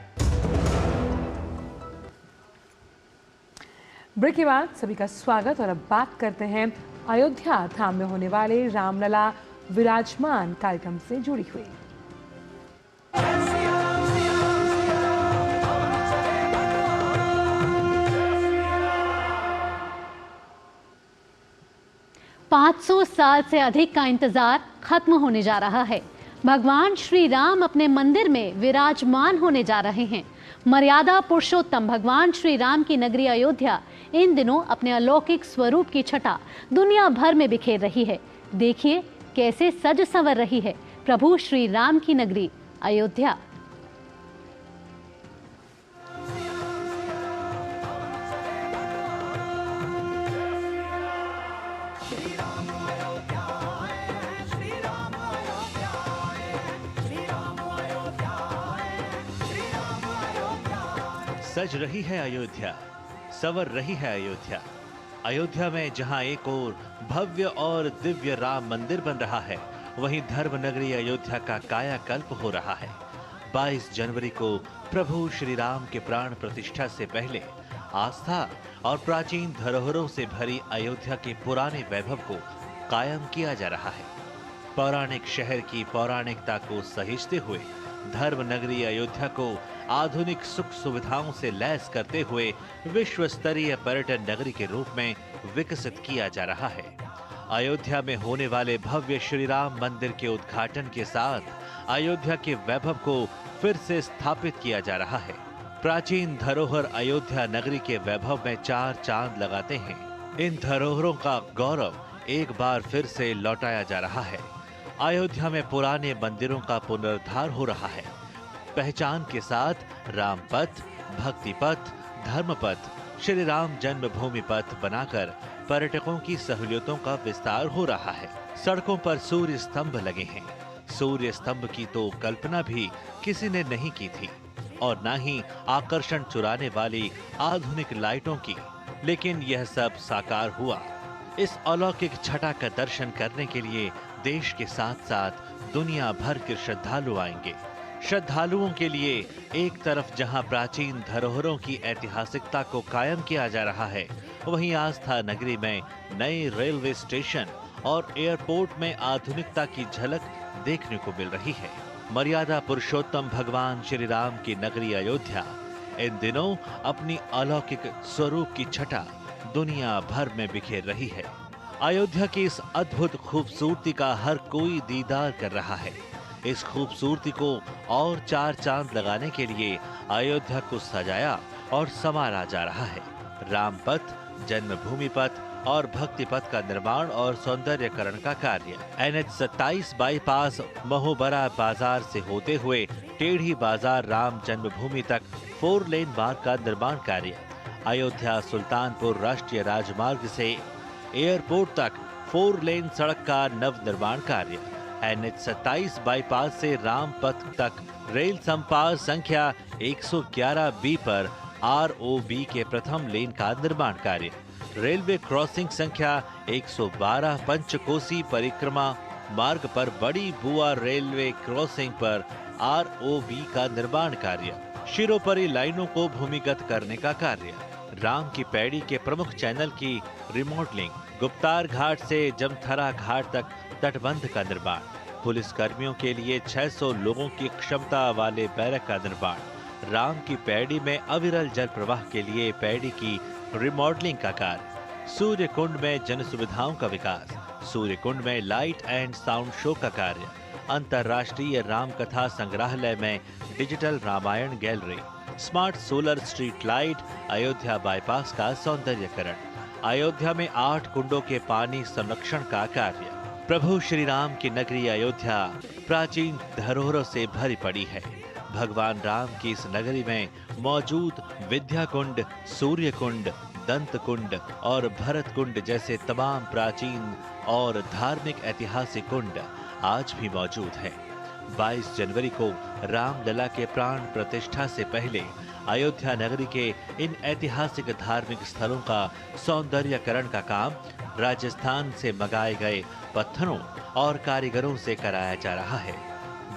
ब्रेक के बाद सभी का स्वागत और अब बात करते हैं अयोध्या धाम में होने वाले रामलला विराजमान कार्यक्रम से जुड़ी हुई। 500 साल से अधिक का इंतजार खत्म होने जा रहा है। भगवान श्री राम अपने मंदिर में विराजमान होने जा रहे हैं। मर्यादा पुरुषोत्तम भगवान श्री राम की नगरी अयोध्या इन दिनों अपने अलौकिक स्वरूप की छटा दुनिया भर में बिखेर रही है। देखिए कैसे सज संवर रही है प्रभु श्री राम की नगरी अयोध्या। सज रही है अयोध्या, संवर रही है अयोध्या। अयोध्या में जहां एक ओर भव्य और दिव्य राम मंदिर बन रहा है, वहीं धर्म नगरी अयोध्या का कायाकल्प हो रहा है। 22 जनवरी को प्रभु श्री राम के प्राण प्रतिष्ठा से पहले आस्था और प्राचीन धरोहरों से भरी अयोध्या के पुराने वैभव को कायम किया जा रहा है। पौराणिक शहर की पौराणिकता को सहेजते हुए धर्म नगरी अयोध्या को आधुनिक सुख सुविधाओं से लैस करते हुए विश्व स्तरीय पर्यटन नगरी के रूप में विकसित किया जा रहा है। अयोध्या में होने वाले भव्य श्री राम मंदिर के उद्घाटन के साथ अयोध्या के वैभव को फिर से स्थापित किया जा रहा है। प्राचीन धरोहर अयोध्या नगरी के वैभव में 4 चांद लगाते हैं। इन धरोहरों का गौरव एक बार फिर से लौटाया जा रहा है। अयोध्या में पुराने मंदिरों का पुनरुद्धार हो रहा है। पहचान के साथ राम पथ, भक्ति पथ, धर्म पथ, श्री राम जन्मभूमि पथ बनाकर पर्यटकों की सहूलियतों का विस्तार हो रहा है। सड़कों पर सूर्य स्तंभ लगे हैं। सूर्य स्तंभ की तो कल्पना भी किसी ने नहीं की थी और न ही आकर्षण चुराने वाली आधुनिक लाइटों की, लेकिन यह सब साकार हुआ। इस अलौकिक छटा का दर्शन करने के लिए देश के साथ साथ दुनिया भर के श्रद्धालु आएंगे। श्रद्धालुओं के लिए एक तरफ जहां प्राचीन धरोहरों की ऐतिहासिकता को कायम किया जा रहा है, वहीं आस्था नगरी में नए रेलवे स्टेशन और एयरपोर्ट में आधुनिकता की झलक देखने को मिल रही है। मर्यादा पुरुषोत्तम भगवान श्री राम की नगरी अयोध्या इन दिनों अपनी अलौकिक स्वरूप की छटा दुनिया भर में बिखेर रही है। अयोध्या की इस अद्भुत खूबसूरती का हर कोई दीदार कर रहा है। इस खूबसूरती को और 4 चांद लगाने के लिए अयोध्या को सजाया और संवारा जा रहा है। राम पथ, जन्मभूमि पथ और भक्ति पथ का निर्माण और सौंदर्यकरण का कार्य, NH 27 बाईपास महोबरा बाजार से होते हुए टेढ़ी बाजार राम जन्मभूमि तक 4 लेन मार्ग का निर्माण कार्य, अयोध्या सुल्तानपुर राष्ट्रीय राजमार्ग से एयरपोर्ट तक 4 लेन सड़क का नव निर्माण कार्य, NH 27 बाईपास से राम पथ तक रेल संपार संख्या 111B पर ROB के प्रथम लेन का निर्माण कार्य, रेलवे क्रॉसिंग संख्या 112 पंचकोसी परिक्रमा मार्ग पर बड़ी बुआ रेलवे क्रॉसिंग पर ROB का निर्माण कार्य, शिरोपरी लाइनों को भूमिगत करने का कार्य, राम की पैड़ी के प्रमुख चैनल की रिमॉडलिंग, गुप्तार घाट से जमथरा घाट तक तटबंध का निर्माण, पुलिस कर्मियों के लिए 600 लोगों की क्षमता वाले बैरक का निर्माण, राम की पैड़ी में अविरल जल प्रवाह के लिए पैड़ी की रिमॉडलिंग का कार्य, सूर्य कुंड में जन सुविधाओं का विकास, सूर्य कुंड में लाइट एंड साउंड शो का कार्य, अंतर्राष्ट्रीय राम कथा संग्रहालय में digital Ramayana gallery, smart solar street light, Ayodhya bypass का सौंदर्यकरण, अयोध्या में 8 कुंडों के पानी संरक्षण का कार्य। प्रभु श्री राम की नगरी अयोध्या प्राचीन धरोहरों से भरी पड़ी है। भगवान राम की इस नगरी में मौजूद विद्या कुंड, सूर्य कुंड, दंत कुंड और भरत कुंड जैसे तमाम प्राचीन और धार्मिक ऐतिहासिक कुंड आज भी मौजूद हैं। 22 जनवरी को रामलला के प्राण प्रतिष्ठा से पहले अयोध्या नगरी के इन ऐतिहासिक धार्मिक स्थलों का सौंदर्यकरण का काम राजस्थान से मंगाए गए पत्थरों और कारीगरों से कराया जा रहा है,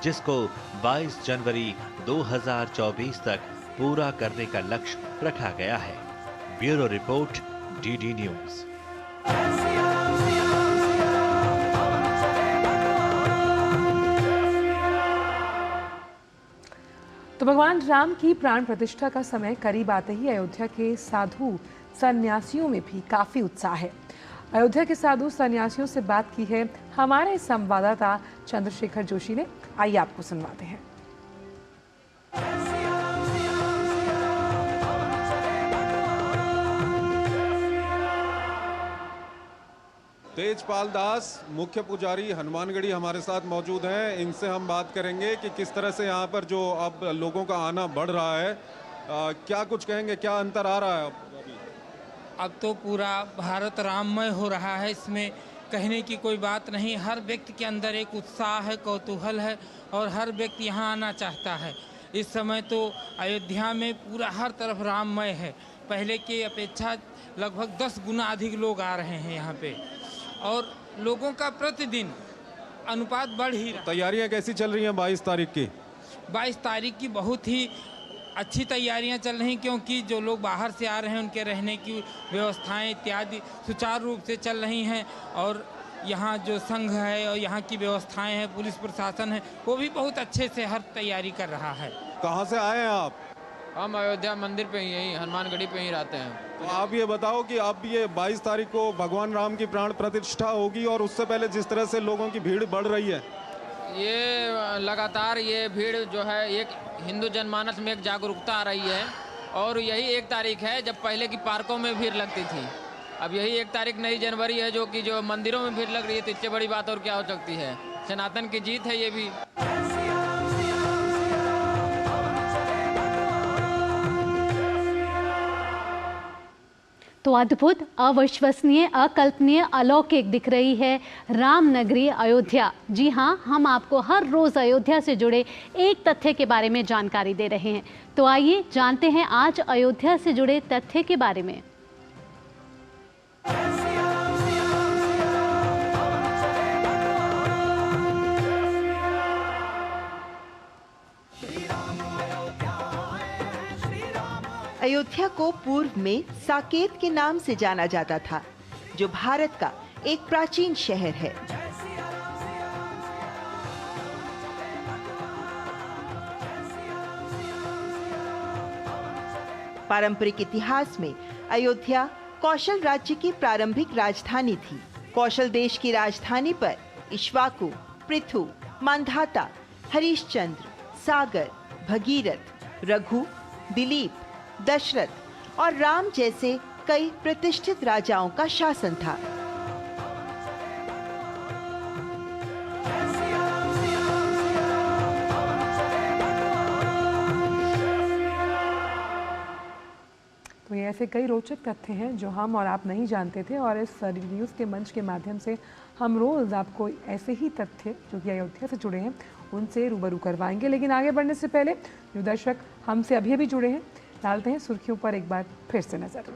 जिसको 22 जनवरी 2024 तक पूरा करने का लक्ष्य रखा गया है। Bureau report, DD news. तो भगवान राम की प्राण प्रतिष्ठा का समय करीब आते ही अयोध्या के साधु सन्यासियों में भी काफी उत्साह है। अयोध्या के साधु सन्यासियों से बात की है हमारे संवाददाता चंद्रशेखर जोशी ने। आइए आपको सुनवाते हैं। तेजपाल दास मुख्य पुजारी हनुमानगढ़ी हमारे साथ मौजूद हैं। इनसे हम बात करेंगे कि किस तरह से यहाँ पर जो अब लोगों का आना बढ़ रहा है, क्या कुछ कहेंगे, क्या अंतर आ रहा है अब तो पूरा भारत राममय हो रहा है, इसमें कहने की कोई बात नहीं। हर व्यक्ति के अंदर एक उत्साह है, कौतूहल है और हर व्यक्ति यहाँ आना चाहता है। इस समय तो अयोध्या में पूरा हर तरफ राममय है। पहले की अपेक्षा लगभग 10 गुना अधिक लोग आ रहे हैं यहाँ पे और लोगों का प्रतिदिन अनुपात बढ़ ही रहा है। तैयारियां कैसी चल रही हैं 22 तारीख की? 22 तारीख की बहुत ही अच्छी तैयारियां चल रही, क्योंकि जो लोग बाहर से आ रहे हैं उनके रहने की व्यवस्थाएं इत्यादि सुचारू रूप से चल रही हैं और यहाँ जो संघ है और यहाँ की व्यवस्थाएं हैं, पुलिस प्रशासन है, वो भी बहुत अच्छे से हर तैयारी कर रहा है। कहाँ से आए हैं आप? हम अयोध्या मंदिर पे ही यहीं हनुमानगढ़ी पे ही रहते हैं। तो आप ये बताओ कि अब ये 22 तारीख को भगवान राम की प्राण प्रतिष्ठा होगी और उससे पहले जिस तरह से लोगों की भीड़ बढ़ रही है, ये लगातार ये भीड़ जो है एक हिंदू जनमानस में एक जागरूकता आ रही है और यही 1 तारीख है जब पहले की पार्कों में भीड़ लगती थी। अब यही 1 तारीख नई जनवरी है जो कि जो मंदिरों में भीड़ लग रही है, तो इससे बड़ी बात और क्या हो सकती है। सनातन की जीत है ये भी। तो अद्भुत, अविश्वसनीय, अकल्पनीय, अलौकिक दिख रही है राम नगरी अयोध्या। जी हाँ, हम आपको हर रोज अयोध्या से जुड़े एक तथ्य के बारे में जानकारी दे रहे हैं। तो आइए जानते हैं आज अयोध्या से जुड़े तथ्य के बारे में। अयोध्या को पूर्व में साकेत के नाम से जाना जाता था, जो भारत का एक प्राचीन शहर है। पारंपरिक इतिहास में अयोध्या कौशल राज्य की प्रारंभिक राजधानी थी। कौशल देश की राजधानी पर इक्ष्वाकु, पृथु, मांधाता, हरिश्चंद्र, सागर, भगीरथ, रघु, दिलीप, दशरथ और राम जैसे कई प्रतिष्ठित राजाओं का शासन था। तो ये ऐसे कई रोचक तथ्य हैं जो हम और आप नहीं जानते थे और इस न्यूज़ के मंच के माध्यम से हम रोज़ आपको ऐसे ही तथ्य जो कि अयोध्या से जुड़े हैं उनसे रूबरू करवाएंगे। लेकिन आगे बढ़ने से पहले जो दर्शक हमसे अभी अभी जुड़े हैं, डालते हैं सुर्खियों पर एक बार फिर से नजर।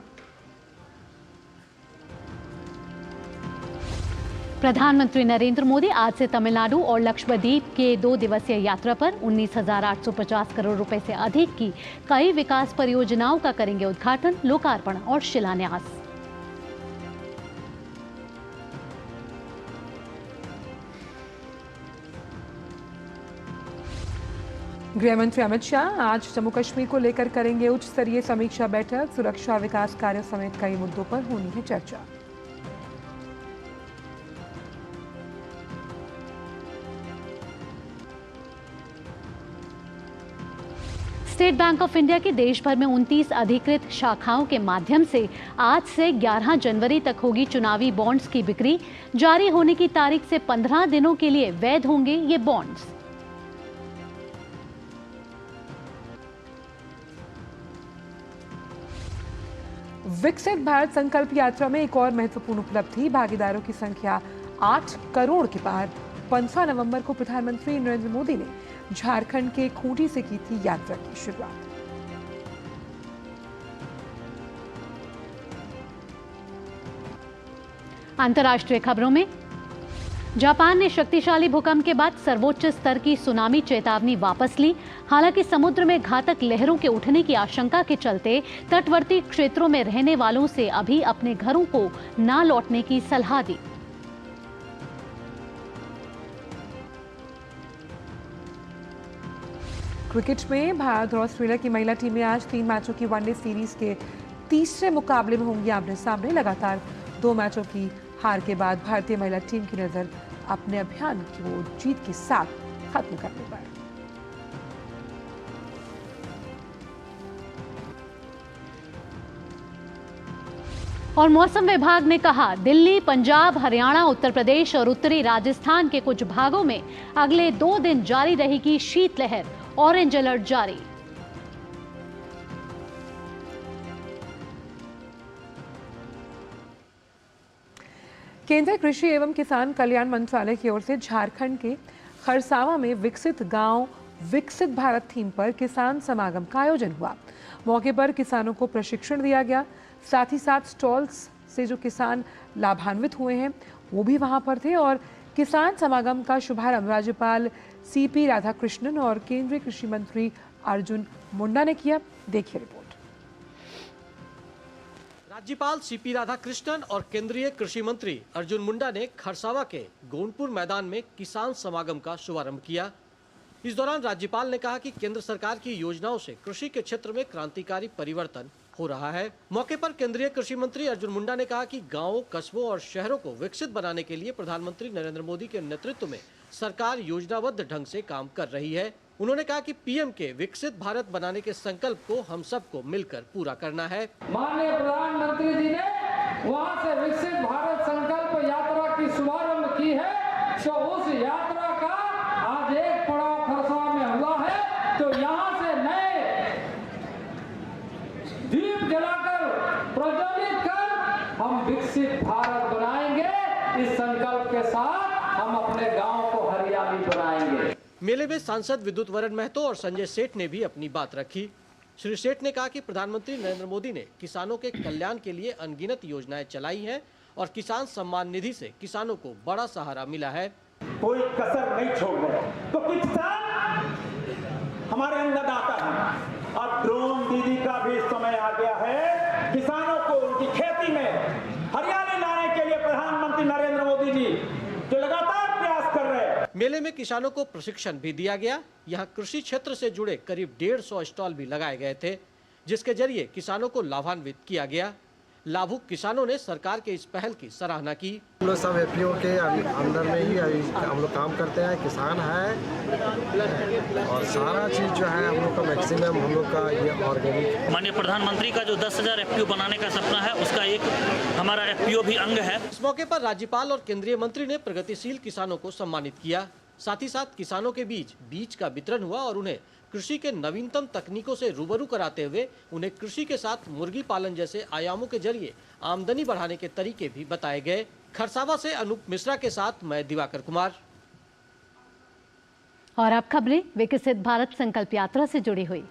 प्रधानमंत्री नरेंद्र मोदी आज से तमिलनाडु और लक्षद्वीप के 2 दिवसीय यात्रा पर 19,850 करोड़ रुपए से अधिक की कई विकास परियोजनाओं का करेंगे उद्घाटन, लोकार्पण और शिलान्यास। गृह मंत्री अमित शाह आज जम्मू कश्मीर को लेकर करेंगे उच्च स्तरीय समीक्षा बैठक। सुरक्षा, विकास कार्यों समेत कई मुद्दों पर होनी है चर्चा। स्टेट बैंक ऑफ इंडिया की देश भर में 29 अधिकृत शाखाओं के माध्यम से आज से 11 जनवरी तक होगी चुनावी बॉन्ड्स की बिक्री। जारी होने की तारीख से 15 दिनों के लिए वैध होंगे ये बॉन्ड्स। विकसित भारत संकल्प यात्रा में एक और महत्वपूर्ण उपलब्धि, भागीदारों की संख्या 8 करोड़ के पार। 15 नवंबर को प्रधानमंत्री नरेंद्र मोदी ने झारखंड के खूंटी से की थी यात्रा की शुरुआत। अंतर्राष्ट्रीय खबरों में, जापान ने शक्तिशाली भूकंप के बाद सर्वोच्च स्तर की सुनामी चेतावनी वापस ली। हालांकि समुद्र में घातक लहरों के उठने की आशंका के चलते तटवर्ती क्षेत्रों में रहने वालों से अभी अपने घरों को न लौटने की सलाह दी। क्रिकेट में भारत और ऑस्ट्रेलिया की महिला टीमें आज 3 मैचों की वनडे सीरीज के तीसरे मुकाबले में होंगी आमने सामने। लगातार 2 मैचों की हार के बाद भारतीय महिला टीम की नजर अपने अभियान को जीत के साथ खत्म करने पर। और मौसम विभाग ने कहा, दिल्ली, पंजाब, हरियाणा, उत्तर प्रदेश और उत्तरी राजस्थान के कुछ भागों में अगले 2 दिन जारी रहेगी शीतलहर, ऑरेंज अलर्ट जारी। केंद्रीय कृषि एवं किसान कल्याण मंत्रालय की ओर से झारखंड के खरसावा में विकसित गांव विकसित भारत थीम पर किसान समागम का आयोजन हुआ। मौके पर किसानों को प्रशिक्षण दिया गया। साथ ही साथ स्टॉल्स से जो किसान लाभान्वित हुए हैं वो भी वहां पर थे। और किसान समागम का शुभारंभ राज्यपाल सीपी राधाकृष्णन और केंद्रीय कृषि मंत्री अर्जुन मुंडा ने किया। देखिए रिपोर्ट। राज्यपाल सीपी राधाकृष्णन और केंद्रीय कृषि मंत्री अर्जुन मुंडा ने खरसावा के गोंडपुर मैदान में किसान समागम का शुभारंभ किया। इस दौरान राज्यपाल ने कहा कि केंद्र सरकार की योजनाओं से कृषि के क्षेत्र में क्रांतिकारी परिवर्तन हो रहा है। मौके पर केंद्रीय कृषि मंत्री अर्जुन मुंडा ने कहा कि गांवों, कस्बों और शहरों को विकसित बनाने के लिए प्रधानमंत्री नरेंद्र मोदी के नेतृत्व में सरकार योजनाबद्ध ढंग से काम कर रही है। उन्होंने कहा कि पीएम के विकसित भारत बनाने के संकल्प को हम सबको मिलकर पूरा करना है। माननीय प्रधानमंत्री जी ने वहां से विकसित भारत संकल्प यात्रा की शुभारंभ की है, तो उस यात्रा का आज एक पड़ाव खरसावा में हुआ है। तो यहाँ से नए दीप जलाकर प्रज्वलित कर हम विकसित भारत बनाएंगे। इस संकल्प के साथ हम अपने गांव को हरियाली बनाएंगे। मेले में सांसद विद्युत वरण महतो और संजय सेठ ने भी अपनी बात रखी। श्री सेठ ने कहा कि प्रधानमंत्री नरेंद्र मोदी ने किसानों के कल्याण के लिए अनगिनत योजनाएं चलाई हैं और किसान सम्मान निधि से किसानों को बड़ा सहारा मिला है। कोई कसर नहीं छोड़ रहे, तो किसान हमारे अन्नदाता हैं। अब ड्रोन दीदी का भी समय आ गया है। किसानों को उनकी खेती में हरियाली लाने के लिए प्रधानमंत्री नरेंद्र मोदी जी जो लगातार प्रयास कर रहे हैं। मेले में किसानों को प्रशिक्षण भी दिया गया। यहाँ कृषि क्षेत्र से जुड़े करीब 150 स्टॉल भी लगाए गए थे, जिसके जरिए किसानों को लाभान्वित किया गया। लाभुक किसानों ने सरकार के इस पहल की सराहना की। हम लोग सब एफपीओ के अंदर में ही हम लोग काम करते हैं, किसान है और सारा चीज जो है हम लोग का मैक्सिमम हम लोग का ये ऑर्गेनिक। माननीय प्रधानमंत्री का जो 10,000 एफपीओ बनाने का सपना है उसका एक हमारा एफपीओ भी अंग है। इस मौके पर राज्यपाल और केंद्रीय मंत्री ने प्रगतिशील किसानों को सम्मानित किया। साथ ही साथ किसानों के बीच बीज का वितरण हुआ और उन्हें कृषि के नवीनतम तकनीकों से रूबरू कराते हुए उन्हें कृषि के साथ मुर्गी पालन जैसे आयामों के जरिए आमदनी बढ़ाने के तरीके भी बताए गए। खरसावा से अनूप मिश्रा के साथ मैं दिवाकर कुमार। और अब खबरें विकसित भारत संकल्प यात्रा से जुड़ी हुई।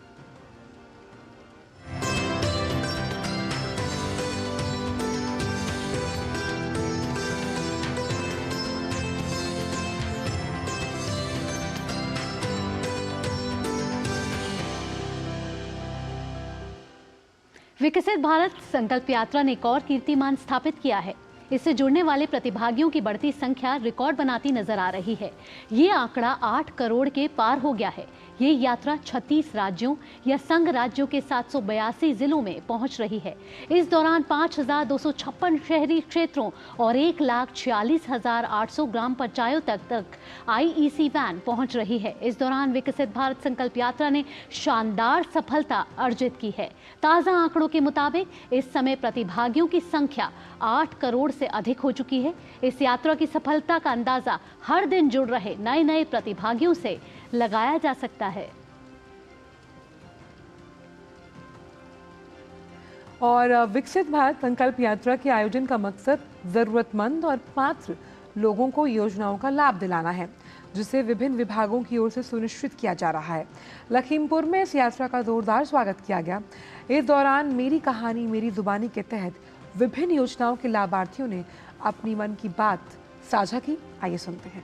विकसित भारत संकल्प यात्रा ने एक और कीर्तिमान स्थापित किया है। इससे जुड़ने वाले प्रतिभागियों की बढ़ती संख्या रिकॉर्ड बनाती नजर आ रही है। ये आंकड़ा 8 करोड़ के पार हो गया है। ये यात्रा 36 राज्यों या संघ राज्यों के 782 जिलों में पहुंच रही है। इस दौरान 5,256 शहरी क्षेत्रों और 1,46,800 ग्राम पंचायतों तक आईईसी वैन पहुंच रही है। इस दौरान विकसित भारत संकल्प यात्रा ने शानदार सफलता अर्जित की है। ताज़ा आंकड़ों के मुताबिक इस समय प्रतिभागियों की संख्या 8 करोड़ से अधिक हो चुकी है। इस यात्रा की सफलता का अंदाजा हर दिन जुड़ रहे नए प्रतिभागियों से लगाया जा सकता है। और विकसित भारत संकल्प यात्रा के आयोजन का मकसद जरूरतमंद और पात्र लोगों को योजनाओं का लाभ दिलाना है, जिसे विभिन्न विभागों की ओर से सुनिश्चित किया जा रहा है। लखीमपुर में इस यात्रा का जोरदार स्वागत किया गया। इस दौरान मेरी कहानी मेरी जुबानी के तहत विभिन्न योजनाओं के लाभार्थियों ने अपनी मन की बात साझा की। आइए सुनते हैं।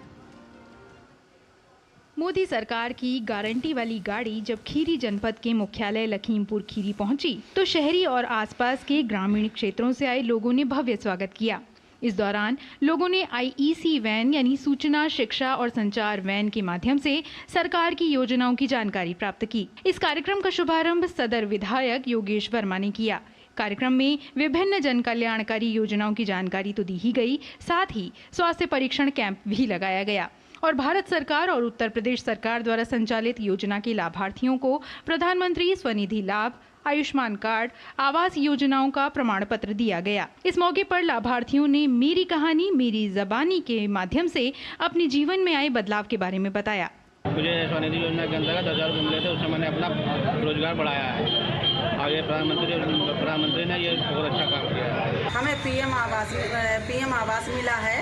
मोदी सरकार की गारंटी वाली गाड़ी जब खीरी जनपद के मुख्यालय लखीमपुर खीरी पहुंची तो शहरी और आसपास के ग्रामीण क्षेत्रों से आए लोगों ने भव्य स्वागत किया। इस दौरान लोगों ने आईईसी वैन यानी सूचना, शिक्षा और संचार वैन के माध्यम से सरकार की योजनाओं की जानकारी प्राप्त की। इस कार्यक्रम का शुभारंभ सदर विधायक योगेश वर्मा ने किया। कार्यक्रम में विभिन्न जन कल्याणकारी योजनाओं की जानकारी तो दी ही गई, साथ ही स्वास्थ्य परीक्षण कैंप भी लगाया गया और भारत सरकार और उत्तर प्रदेश सरकार द्वारा संचालित योजना के लाभार्थियों को प्रधानमंत्री स्वनिधि लाभ, आयुष्मान कार्ड, आवास योजनाओं का प्रमाण पत्र दिया गया। इस मौके पर लाभार्थियों ने मेरी कहानी मेरी जबानी के माध्यम से अपने जीवन में आए बदलाव के बारे में बताया। मुझे स्वनिधि योजना के अंतर्गत 1000 रुपये मिले थे, उससे मैंने अपना रोजगार बढ़ाया है। आगे प्रधानमंत्री ने ये बहुत अच्छा काम किया है। हमें पीएम आवास मिला है।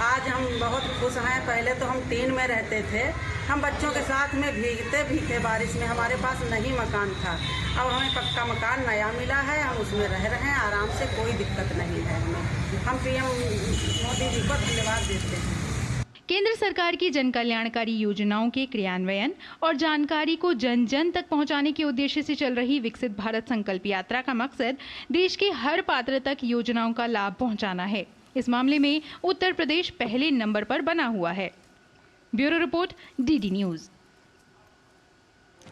आज हम बहुत खुश हैं। पहले तो हम टीन में रहते थे, हम बच्चों के साथ में भीगते बारिश में, हमारे पास नहीं मकान था। अब हमें पक्का मकान नया मिला है, हम उसमें रह रहे हैं आराम से, कोई दिक्कत नहीं है हमें। हम पीएम मोदी जी को धन्यवाद देते हैं। केंद्र सरकार की जन कल्याणकारी योजनाओं के क्रियान्वयन और जानकारी को जन जन तक पहुंचाने के उद्देश्य से चल रही विकसित भारत संकल्प यात्रा का मकसद देश के हर पात्र तक योजनाओं का लाभ पहुंचाना है। इस मामले में उत्तर प्रदेश पहले नंबर पर बना हुआ है। Bureau report, DD news.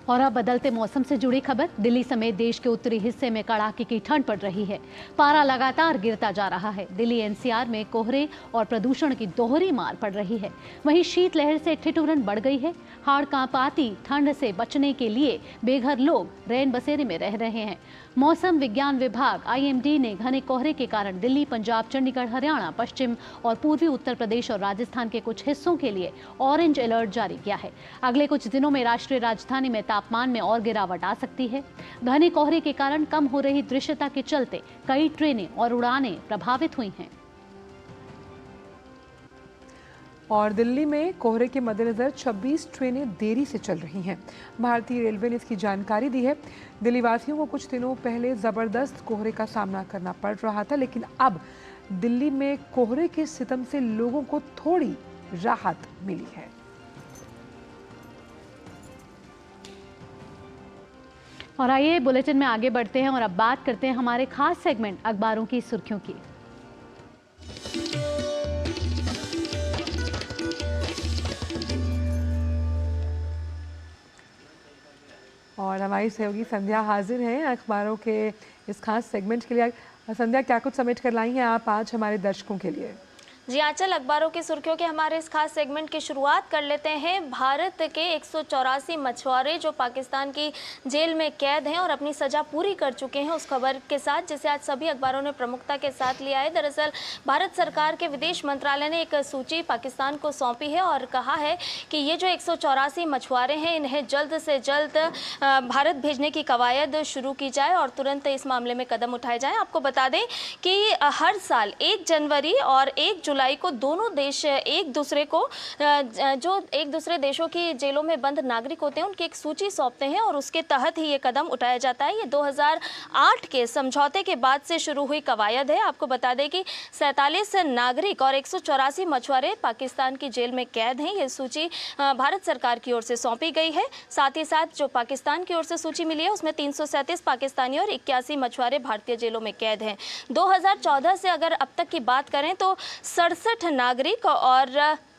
और अब बदलते मौसम से जुड़ी खबर। दिल्ली समेत देश के उत्तरी हिस्से में कड़ाके की ठंड पड़ रही है। पारा लगातार गिरता जा रहा है। दिल्ली एनसीआर में कोहरे और प्रदूषण की दोहरी मार पड़ रही है। वहीं शीतलहर से ठिठुरन बढ़ गई है। हाड़ कांपाती ठंड से बचने के लिए बेघर लोग रैन बसेरे में रह रहे हैं। मौसम विज्ञान विभाग आईएमडी ने घने कोहरे के कारण दिल्ली, पंजाब, चंडीगढ़, हरियाणा, पश्चिम और पूर्वी उत्तर प्रदेश और राजस्थान के कुछ हिस्सों के लिए ऑरेंज अलर्ट जारी किया है। अगले कुछ दिनों में राष्ट्रीय राजधानी में तापमान में और गिरावट आ सकती है। घने कोहरे के कारण कम हो रही दृश्यता के चलते कई ट्रेनें और उड़ानें प्रभावित हुई हैं। और दिल्ली में कोहरे के मद्देनजर 26 ट्रेनें देरी से चल रही हैं। भारतीय रेलवे ने इसकी जानकारी दी है। दिल्ली वासियों को कुछ दिनों पहले जबरदस्त कोहरे का सामना करना पड़ रहा था, लेकिन अब दिल्ली में कोहरे के सितम से लोगों को थोड़ी राहत मिली है। और आइए बुलेटिन में आगे बढ़ते हैं और अब बात करते हैं हमारे खास सेगमेंट अखबारों की सुर्खियों की। और हमारी सहयोगी संध्या हाजिर हैं अखबारों के इस खास सेगमेंट के लिए। संध्या, क्या कुछ समेट कर लाई हैं आप आज हमारे दर्शकों के लिए? जी आंचल, अखबारों की सुर्खियों के हमारे इस खास सेगमेंट की शुरुआत कर लेते हैं। भारत के 184 मछुआरे जो पाकिस्तान की जेल में कैद हैं और अपनी सजा पूरी कर चुके हैं, उस खबर के साथ जिसे आज सभी अखबारों ने प्रमुखता के साथ लिया है। दरअसल भारत सरकार के विदेश मंत्रालय ने एक सूची पाकिस्तान को सौंपी है और कहा है कि ये जो 184 मछुआरे हैं, इन्हें जल्द से जल्द भारत भेजने की कवायद शुरू की जाए और तुरंत इस मामले में कदम उठाए जाएँ। आपको बता दें कि हर साल 1 जनवरी और 1 जुलाई को दोनों देश एक दूसरे को जो एक दूसरे देशों की जेलों में बंद नागरिक होते हैं उनकी एक सूची सौंपते हैं और उसके तहत ही ये कदम उठाया जाता है। ये 2008 के समझौते के बाद से शुरू हुई कवायद है। आपको बता दें कि 47 नागरिक और 184 मछुआरे पाकिस्तान की जेल में कैद हैं। ये सूची भारत सरकार की ओर से सौंपी गई है। साथ ही साथ जो पाकिस्तान की ओर से सूची मिली है उसमें 337 पाकिस्तानी और 81 मछुआरे भारतीय जेलों में कैद हैं। 2014 से अगर अब तक की बात करें तो 67 नागरिक और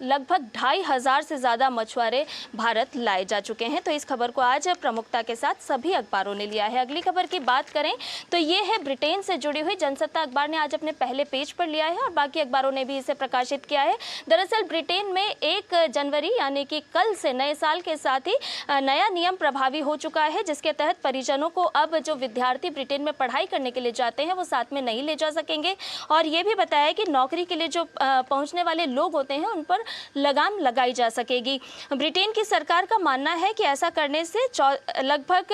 लगभग 2500 से ज़्यादा मछुआरे भारत लाए जा चुके हैं। तो इस खबर को आज प्रमुखता के साथ सभी अखबारों ने लिया है। अगली खबर की बात करें तो ये है ब्रिटेन से जुड़ी हुई। जनसत्ता अखबार ने आज अपने पहले पेज पर लिया है और बाकी अखबारों ने भी इसे प्रकाशित किया है। दरअसल ब्रिटेन में 1 जनवरी यानी कि कल से नए साल के साथ ही नया नियम प्रभावी हो चुका है, जिसके तहत परिजनों को अब जो विद्यार्थी ब्रिटेन में पढ़ाई करने के लिए जाते हैं वो साथ में नहीं ले जा सकेंगे। और ये भी बताया कि नौकरी के लिए जो पहुंचने वाले लोग होते हैं उन पर लगाम लगाई जा सकेगी। ब्रिटेन की सरकार का मानना है कि ऐसा करने से लगभग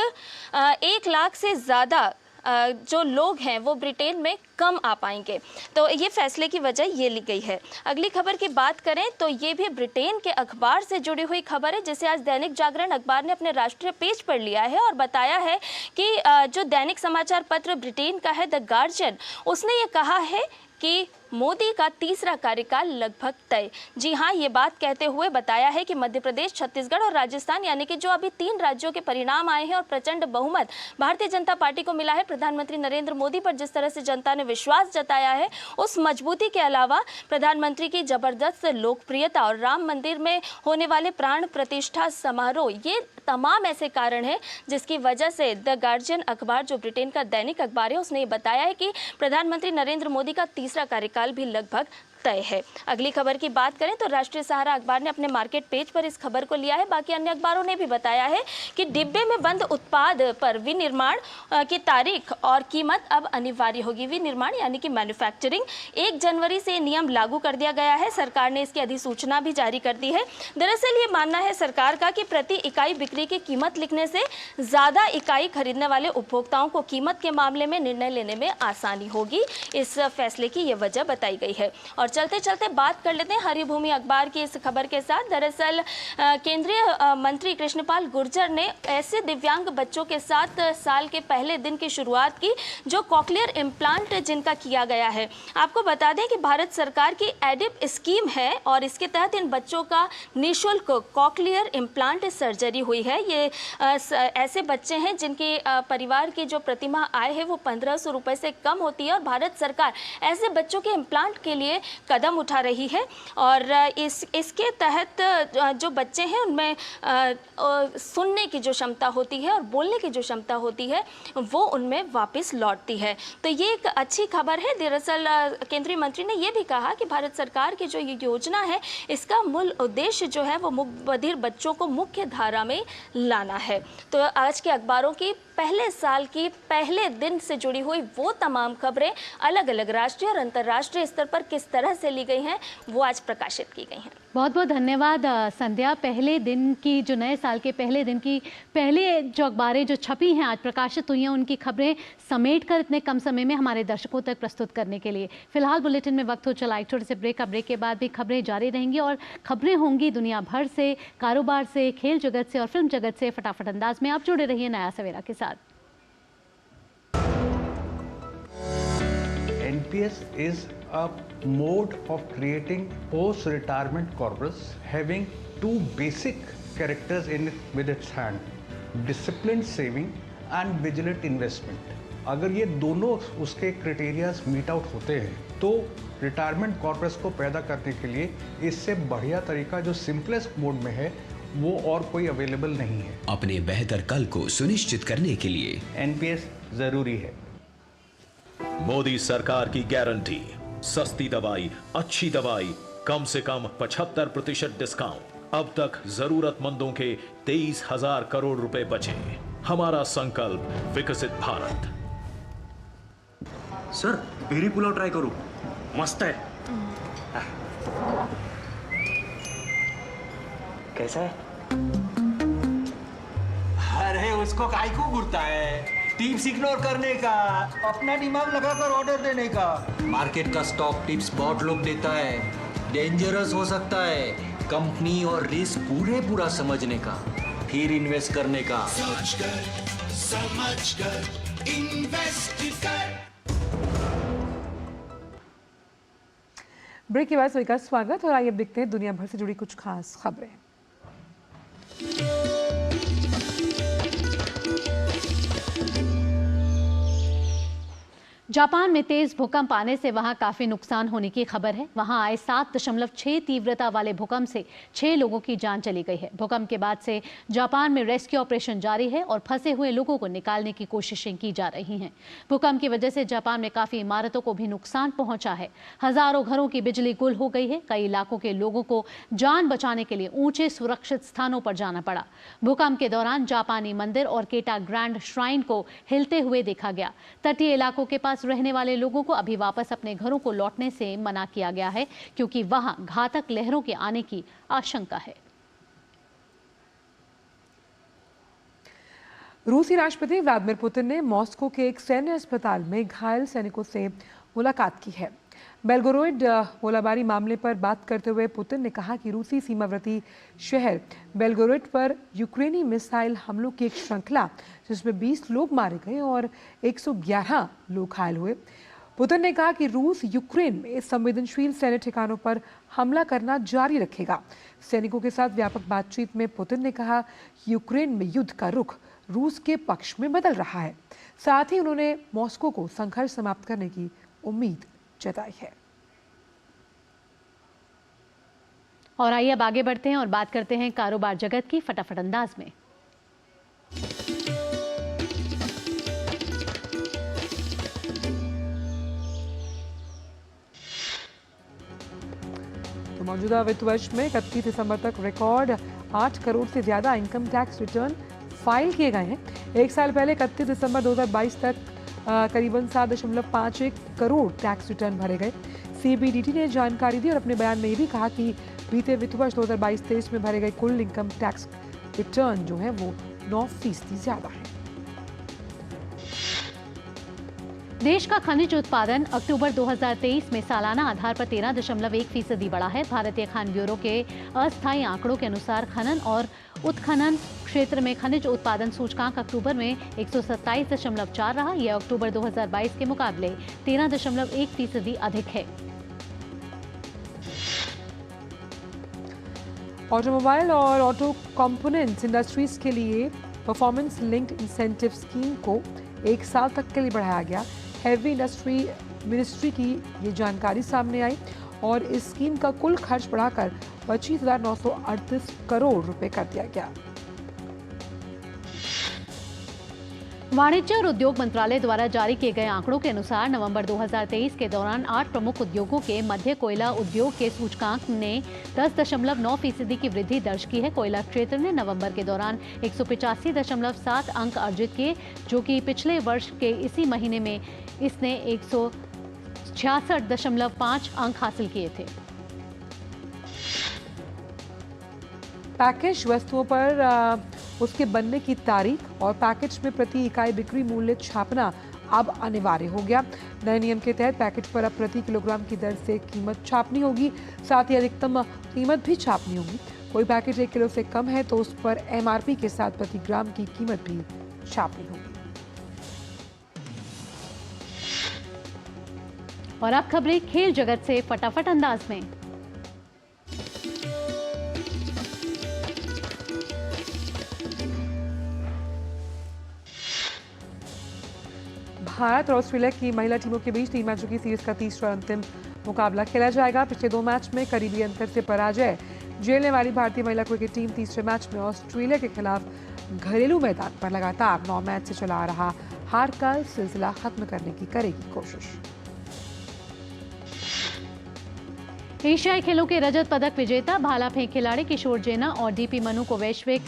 1 लाख से ज़्यादा जो लोग हैं वो ब्रिटेन में कम आ पाएंगे। तो ये फैसले की वजह ये ली गई है। अगली खबर की बात करें तो ये भी ब्रिटेन के अखबार से जुड़ी हुई खबर है, जिसे आज दैनिक जागरण अखबार ने अपने राष्ट्रीय पेज पर लिया है और बताया है कि जो दैनिक समाचार पत्र ब्रिटेन का है द गार्जियन, उसने ये कहा है कि मोदी का तीसरा कार्यकाल लगभग तय। जी हाँ, ये बात कहते हुए बताया है कि मध्य प्रदेश, छत्तीसगढ़ और राजस्थान यानी कि जो अभी 3 राज्यों के परिणाम आए हैं और प्रचंड बहुमत भारतीय जनता पार्टी को मिला है, प्रधानमंत्री नरेंद्र मोदी पर जिस तरह से जनता ने विश्वास जताया है, उस मजबूती के अलावा प्रधानमंत्री की जबरदस्त लोकप्रियता और राम मंदिर में होने वाले प्राण प्रतिष्ठा समारोह, ये तमाम ऐसे कारण हैं जिसकी वजह से द गार्जियन अखबार, जो ब्रिटेन का दैनिक अखबार है, उसने ये बताया है कि प्रधानमंत्री नरेंद्र मोदी का तीसरा कार्यकाल भी लगभग तय है। अगली खबर की बात करें तो राष्ट्रीय सहारा अखबार ने अपने मार्केट पेज पर इस खबर को लिया है। बाकी अन्य अखबारों ने भी बताया है कि डिब्बे में बंद उत्पाद पर विनिर्माण की तारीख और कीमत अब अनिवार्य होगी। विनिर्माण यानी कि मैन्युफैक्चरिंग 1 जनवरी से नियम लागू कर दिया गया है। सरकार ने इसकी अधिसूचना भी जारी कर दी है। दरअसल ये मानना है सरकार का कि प्रति इकाई बिक्री की कीमत लिखने से ज़्यादा इकाई खरीदने वाले उपभोक्ताओं को कीमत के मामले में निर्णय लेने में आसानी होगी। इस फैसले की ये वजह बताई गई है। और चलते चलते बात कर लेते हैं हरी भूमि अखबार की इस खबर के साथ। दरअसल केंद्रीय मंत्री कृष्णपाल गुर्जर ने ऐसे दिव्यांग बच्चों के साथ साल के पहले दिन की शुरुआत की जो कॉकलियर इम्प्लांट जिनका किया गया है। आपको बता दें कि भारत सरकार की एडिप स्कीम है और इसके तहत इन बच्चों का निःशुल्क कॉकलियर इम्प्लांट सर्जरी हुई है। ये ऐसे बच्चे हैं जिनकी परिवार की जो प्रतिमाह आय है वो 1500 रुपये से कम होती है और भारत सरकार ऐसे बच्चों के इम्प्लांट के लिए कदम उठा रही है। और इसके तहत जो बच्चे हैं उनमें सुनने की जो क्षमता होती है और बोलने की जो क्षमता होती है वो उनमें वापस लौटती है। तो ये एक अच्छी खबर है। दरअसल केंद्रीय मंत्री ने ये भी कहा कि भारत सरकार की जो ये योजना है इसका मूल उद्देश्य जो है वो बधिर बच्चों को मुख्य धारा में लाना है। तो आज के अखबारों की पहले साल की पहले दिन से जुड़ी हुई वो तमाम खबरें अलग अलग राष्ट्रीय और अंतर्राष्ट्रीय स्तर पर किस तरह से ली गई हैं वो आज प्रकाशित की गई हैं। बहुत बहुत धन्यवाद संध्या। पहले दिन की जो नए साल के पहले दिन की पहले जो अखबारें जो छपी हैं आज प्रकाशित हुई हैं उनकी खबरें समेटकर इतने कम समय में हमारे दर्शकों तक प्रस्तुत करने के लिए फिलहाल बुलेटिन में वक्त हो चला एक छोटे से ब्रेक का। ब्रेक के बाद भी खबरें जारी रहेंगी और खबरें होंगी दुनिया भर से, कारोबार से, खेल जगत से और फिल्म जगत से। फटाफट अंदाज में आप जुड़े रहिए नया सवेरा के साथ। NPS is a mode of creating post-retirement corpus having 2 basic characters in with its hand: disciplined saving and vigilant investment. अगर ये दोनों उसके क्राइटेरियाज मीट आउट होते हैं तो रिटायरमेंट कॉर्पस को पैदा करने के लिए इससे बढ़िया तरीका जो सिंपलेस्ट मोड में है वो और कोई अवेलेबल नहीं है। अपने बेहतर कल को सुनिश्चित करने के लिए NPS जरूरी है। मोदी सरकार की गारंटी, सस्ती दवाई, अच्छी दवाई, कम से कम 75% डिस्काउंट। अब तक जरूरतमंदों के 23,000 करोड़ रुपए बचे। हमारा संकल्प विकसित Bharat. Sir berry pulao try करो, मस्त है। कैसा है? अरे उसको काहे को घूरता है? टिप्स इग्नोर करने का, अपना दिमाग लगाकर ऑर्डर देने का। मार्केट का स्टॉक टिप्स बहुत लोग देता है, डेंजरस हो सकता है। कंपनी और रिस्क पूरा समझने का, फिर इन्वेस्ट करने का। समझ कर इन्वेस्ट कर। ब्रेक के बाद सभी का स्वागत और आइए अब देखते हैं दुनिया भर से जुड़ी कुछ खास खबरें। जापान में तेज भूकंप आने से वहां काफी नुकसान होने की खबर है। वहां आए 7.6 तीव्रता वाले भूकंप से 6 लोगों की जान चली गई है। भूकंप के बाद से जापान में रेस्क्यू ऑपरेशन जारी है और फंसे हुए लोगों को निकालने की कोशिशें की जा रही हैं। भूकंप की वजह से जापान में काफी इमारतों को भी नुकसान पहुंचा है। हजारों घरों की बिजली गुल हो गई है। कई इलाकों के लोगों को जान बचाने के लिए ऊंचे सुरक्षित स्थानों पर जाना पड़ा। भूकंप के दौरान जापानी मंदिर और केटा ग्रैंड श्राइन को हिलते हुए देखा गया। तटीय इलाकों के पास रहने वाले लोगों को अभी वापस अपने घरों को लौटने से मना किया गया है क्योंकि वहां घातक लहरों के आने की आशंका है। रूसी राष्ट्रपति व्लादिमीर पुतिन ने मॉस्को के एक सैन्य अस्पताल में घायल सैनिकों से मुलाकात की है। बेलगोरोड गोलाबारी मामले पर बात करते हुए पुतिन ने कहा कि रूसी सीमावर्ती शहर बेलगोरोड पर यूक्रेनी मिसाइल हमलों की एक श्रृंखला जिसमें 20 लोग मारे गए और 111 लोग घायल हुए। पुतिन ने कहा कि रूस यूक्रेन में संवेदनशील सैन्य ठिकानों पर हमला करना जारी रखेगा। सैनिकों के साथ व्यापक बातचीत में पुतिन ने कहा यूक्रेन में युद्ध का रुख रूस के पक्ष में बदल रहा है। साथ ही उन्होंने मॉस्को को संघर्ष समाप्त करने की उम्मीद जताई है। और आइए अब आगे बढ़ते हैं और बात करते हैं कारोबार जगत की फटाफट अंदाज में। तो मौजूदा वित्त वर्ष में 31 दिसंबर तक रिकॉर्ड 8 करोड़ से ज्यादा इनकम टैक्स रिटर्न फाइल किए गए हैं। एक साल पहले 31 दिसंबर 2022 तक करीबन 7.51 करोड़ टैक्स रिटर्न भरे गए। सीबीडीटी ने जानकारी दी और अपने बयान में ये भी कहा कि बीते वित्त वर्ष 2022-23 में भरे गए कुल इनकम टैक्स रिटर्न जो है वो 9% ज्यादा है। देश का खनिज उत्पादन अक्टूबर 2023 में सालाना आधार पर 13.1% बढ़ा है। भारतीय खान ब्यूरो के अस्थायी आंकड़ों के अनुसार खनन और उत्खनन क्षेत्र में खनिज उत्पादन सूचकांक अक्टूबर में 127.4 रहा। यह अक्टूबर 2022 के मुकाबले 13.1% अधिक है। ऑटोमोबाइल और ऑटो कंपोनेंट्स इंडस्ट्रीज के लिए परफॉर्मेंस लिंक्ड इंसेंटिव स्कीम को 1 साल तक के लिए बढ़ाया गया। हैवी इंडस्ट्री मिनिस्ट्री की ये जानकारी सामने आई और इस स्कीम का कुल खर्च बढ़ाकर 25,938 करोड़ रुपए कर दिया गया। वाणिज्य और उद्योग मंत्रालय द्वारा जारी किए गए आंकड़ों के अनुसार नवंबर 2023 के दौरान 8 प्रमुख उद्योगों के मध्य कोयला उद्योग के सूचकांक ने 10.9% की वृद्धि दर्ज की है। कोयला क्षेत्र ने नवंबर के दौरान 185.7 अंक अर्जित किए, जो कि पिछले वर्ष के इसी महीने में इसने 166.5 अंक हासिल किए थे। पैकेज वस्तुओं पर उसके बनने की तारीख और पैकेज में प्रति इकाई बिक्री मूल्य छापना अब अनिवार्य हो गया। नए नियम के तहत पैकेज पर अब प्रति किलोग्राम की दर से कीमत छापनी होगी, साथ ही अधिकतम कीमत भी छापनी होगी। कोई पैकेज 1 किलो से कम है तो उस पर एमआरपी के साथ प्रति ग्राम की कीमत भी छापनी होगी। और अब खबरें खेल जगत से फटाफट अंदाज में। भारत और ऑस्ट्रेलिया की महिला टीमों के बीच 3 मैचों की सीरीज का तीसरा अंतिम मुकाबला खेला जाएगा। पिछले 2 मैच में करीबी अंतर से पराजय झेलने वाली भारतीय महिला क्रिकेट टीम तीसरे मैच में ऑस्ट्रेलिया के खिलाफ घरेलू मैदान पर लगातार 9 मैच से चला आ रहा हार का सिलसिला खत्म करने की करेगी कोशिश। एशियाई खेलों के रजत पदक विजेता भाला फेंक खिलाड़ी किशोर जेना और डीपी मनु को वैश्विक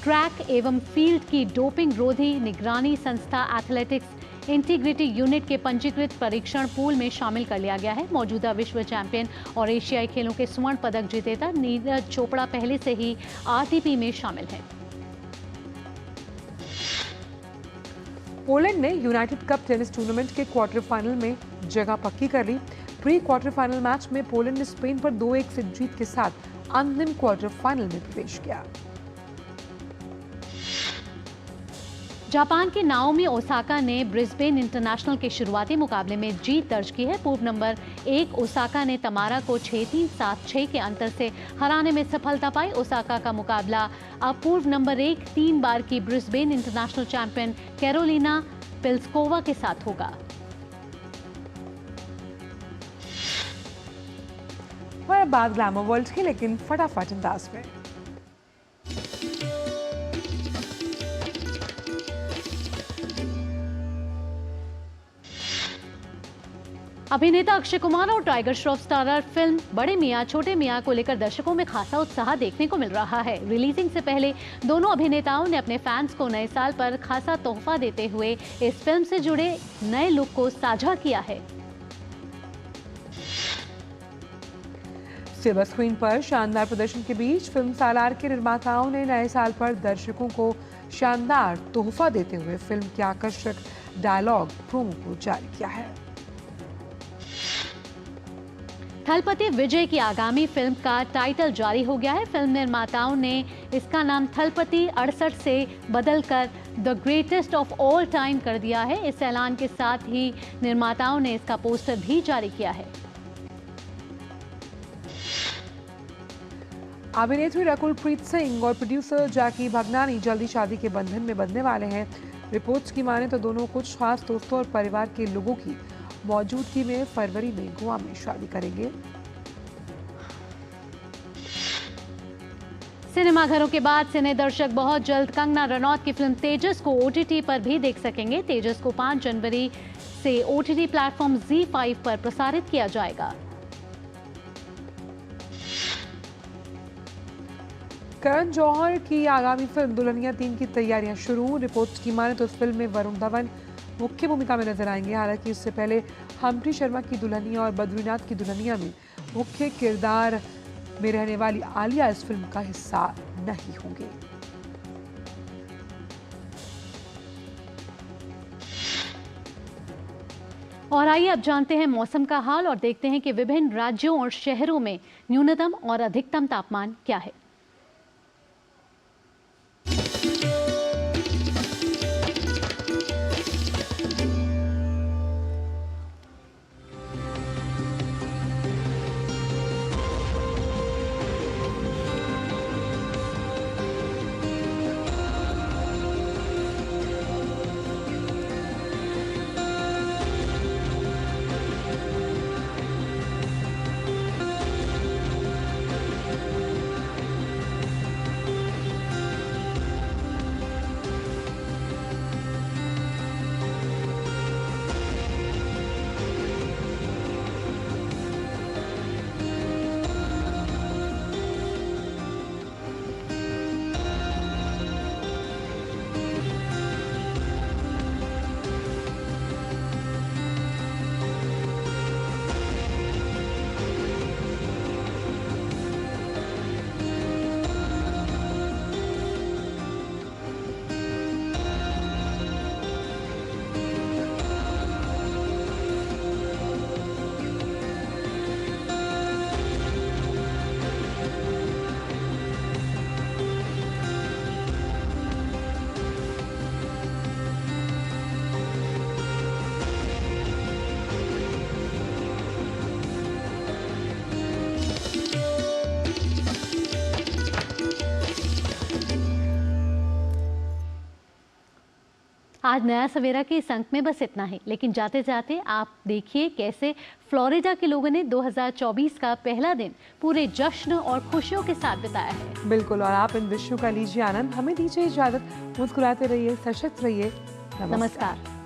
ट्रैक एवं फील्ड की डोपिंग रोधी निगरानी संस्था एथलेटिक्स इंटीग्रिटी यूनिट के पंजीकृत परीक्षण पूल में शामिल कर लिया गया है। मौजूदा विश्व चैंपियन और एशियाई खेलों के स्वर्ण पदक विजेता नीरज चोपड़ा पहले से ही आरटीपी में शामिल है। पोलैंड ने यूनाइटेड कप टेनिस टूर्नामेंट के क्वार्टर फाइनल में जगह पक्की कर ली। प्री क्वार्टर फाइनल मैच में पोलैंड ने स्पेन पर 2-1 से जीत के साथ अंतिम क्वार्टर फाइनल में प्रवेश किया। जापान की नाओमी ओसाका ने ब्रिस्बेन इंटरनेशनल के शुरुआती मुकाबले में जीत दर्ज की है। पूर्व नंबर 1 ओसाका ने तमारा को 6-3, 7-6 के अंतर से हराने में सफलता पाई। ओसाका का मुकाबला अब पूर्व नंबर 1 3 बार की ब्रिस्बेन इंटरनेशनल चैंपियन कैरोलिना पिल्स्कोवा के साथ होगा। और बात ग्लैमर वर्ल्ड की, लेकिन फटाफट अंदाज में। अभिनेता अक्षय कुमार और टाइगर श्रॉफ स्टारर फिल्म बड़े मियां छोटे मियां को लेकर दर्शकों में खासा उत्साह देखने को मिल रहा है। रिलीजिंग से पहले दोनों अभिनेताओं ने अपने फैंस को नए साल पर खासा तोहफा देते हुए इस फिल्म से जुड़े नए लुक को साझा किया है। सिल्वर स्क्रीन पर शानदार प्रदर्शन के बीच फिल्म सालार के निर्माताओं ने नए साल पर दर्शकों को शानदार तोहफा देते हुए फिल्म के आकर्षक डायलॉग प्रोमो को जारी किया है। थलपति विजय की आगामी फिल्म का टाइटल जारी हो गया है। फिल्म निर्माताओं ने इसका नाम थलपति 68 से बदलकर the greatest of all time कर दिया है। इस ऐलान के साथ ही निर्माताओं ने इसका पोस्टर भी जारी किया है। अभिनेत्री रकुलप्रीत सिंह और प्रोड्यूसर जैकी भगनानी जल्दी शादी के बंधन में बंधने वाले हैं। रिपोर्ट्स की माने तो दोनों कुछ खास दोस्तों और परिवार के लोगों की मौजूदगी में फरवरी में गोवा में शादी करेंगे। सिनेमाघरों के बाद सिने दर्शक बहुत जल्द कंगना रनौत की फिल्म तेजस को OTT पर भी देख सकेंगे। तेजस को 5 जनवरी से OTT प्लेटफॉर्म ZEE5 पर प्रसारित किया जाएगा। करण जौहर की आगामी फिल्म दुल्हनिया 3 की तैयारियां शुरू। रिपोर्ट्स की माने तो इस फिल्म में वरुण धवन मुख्य भूमिका में नजर आएंगे। हालांकि इससे पहले हम्प्री शर्मा की दुल्हनिया और बद्रीनाथ की दुल्हनिया में मुख्य किरदार में रहने वाली आलिया इस फिल्म का हिस्सा नहीं होंगे। और आइए अब जानते हैं मौसम का हाल और देखते हैं कि विभिन्न राज्यों और शहरों में न्यूनतम और अधिकतम तापमान क्या है। आज नया सवेरा के इस अंक में बस इतना ही, लेकिन जाते जाते आप देखिए कैसे फ्लोरिडा के लोगों ने 2024 का पहला दिन पूरे जश्न और खुशियों के साथ बिताया है। बिल्कुल, और आप इन विषयों का लीजिए आनंद। हमें दीजिए इजाजत। मुस्कुराते रहिए, सशक्त रहिए। नमस्कार।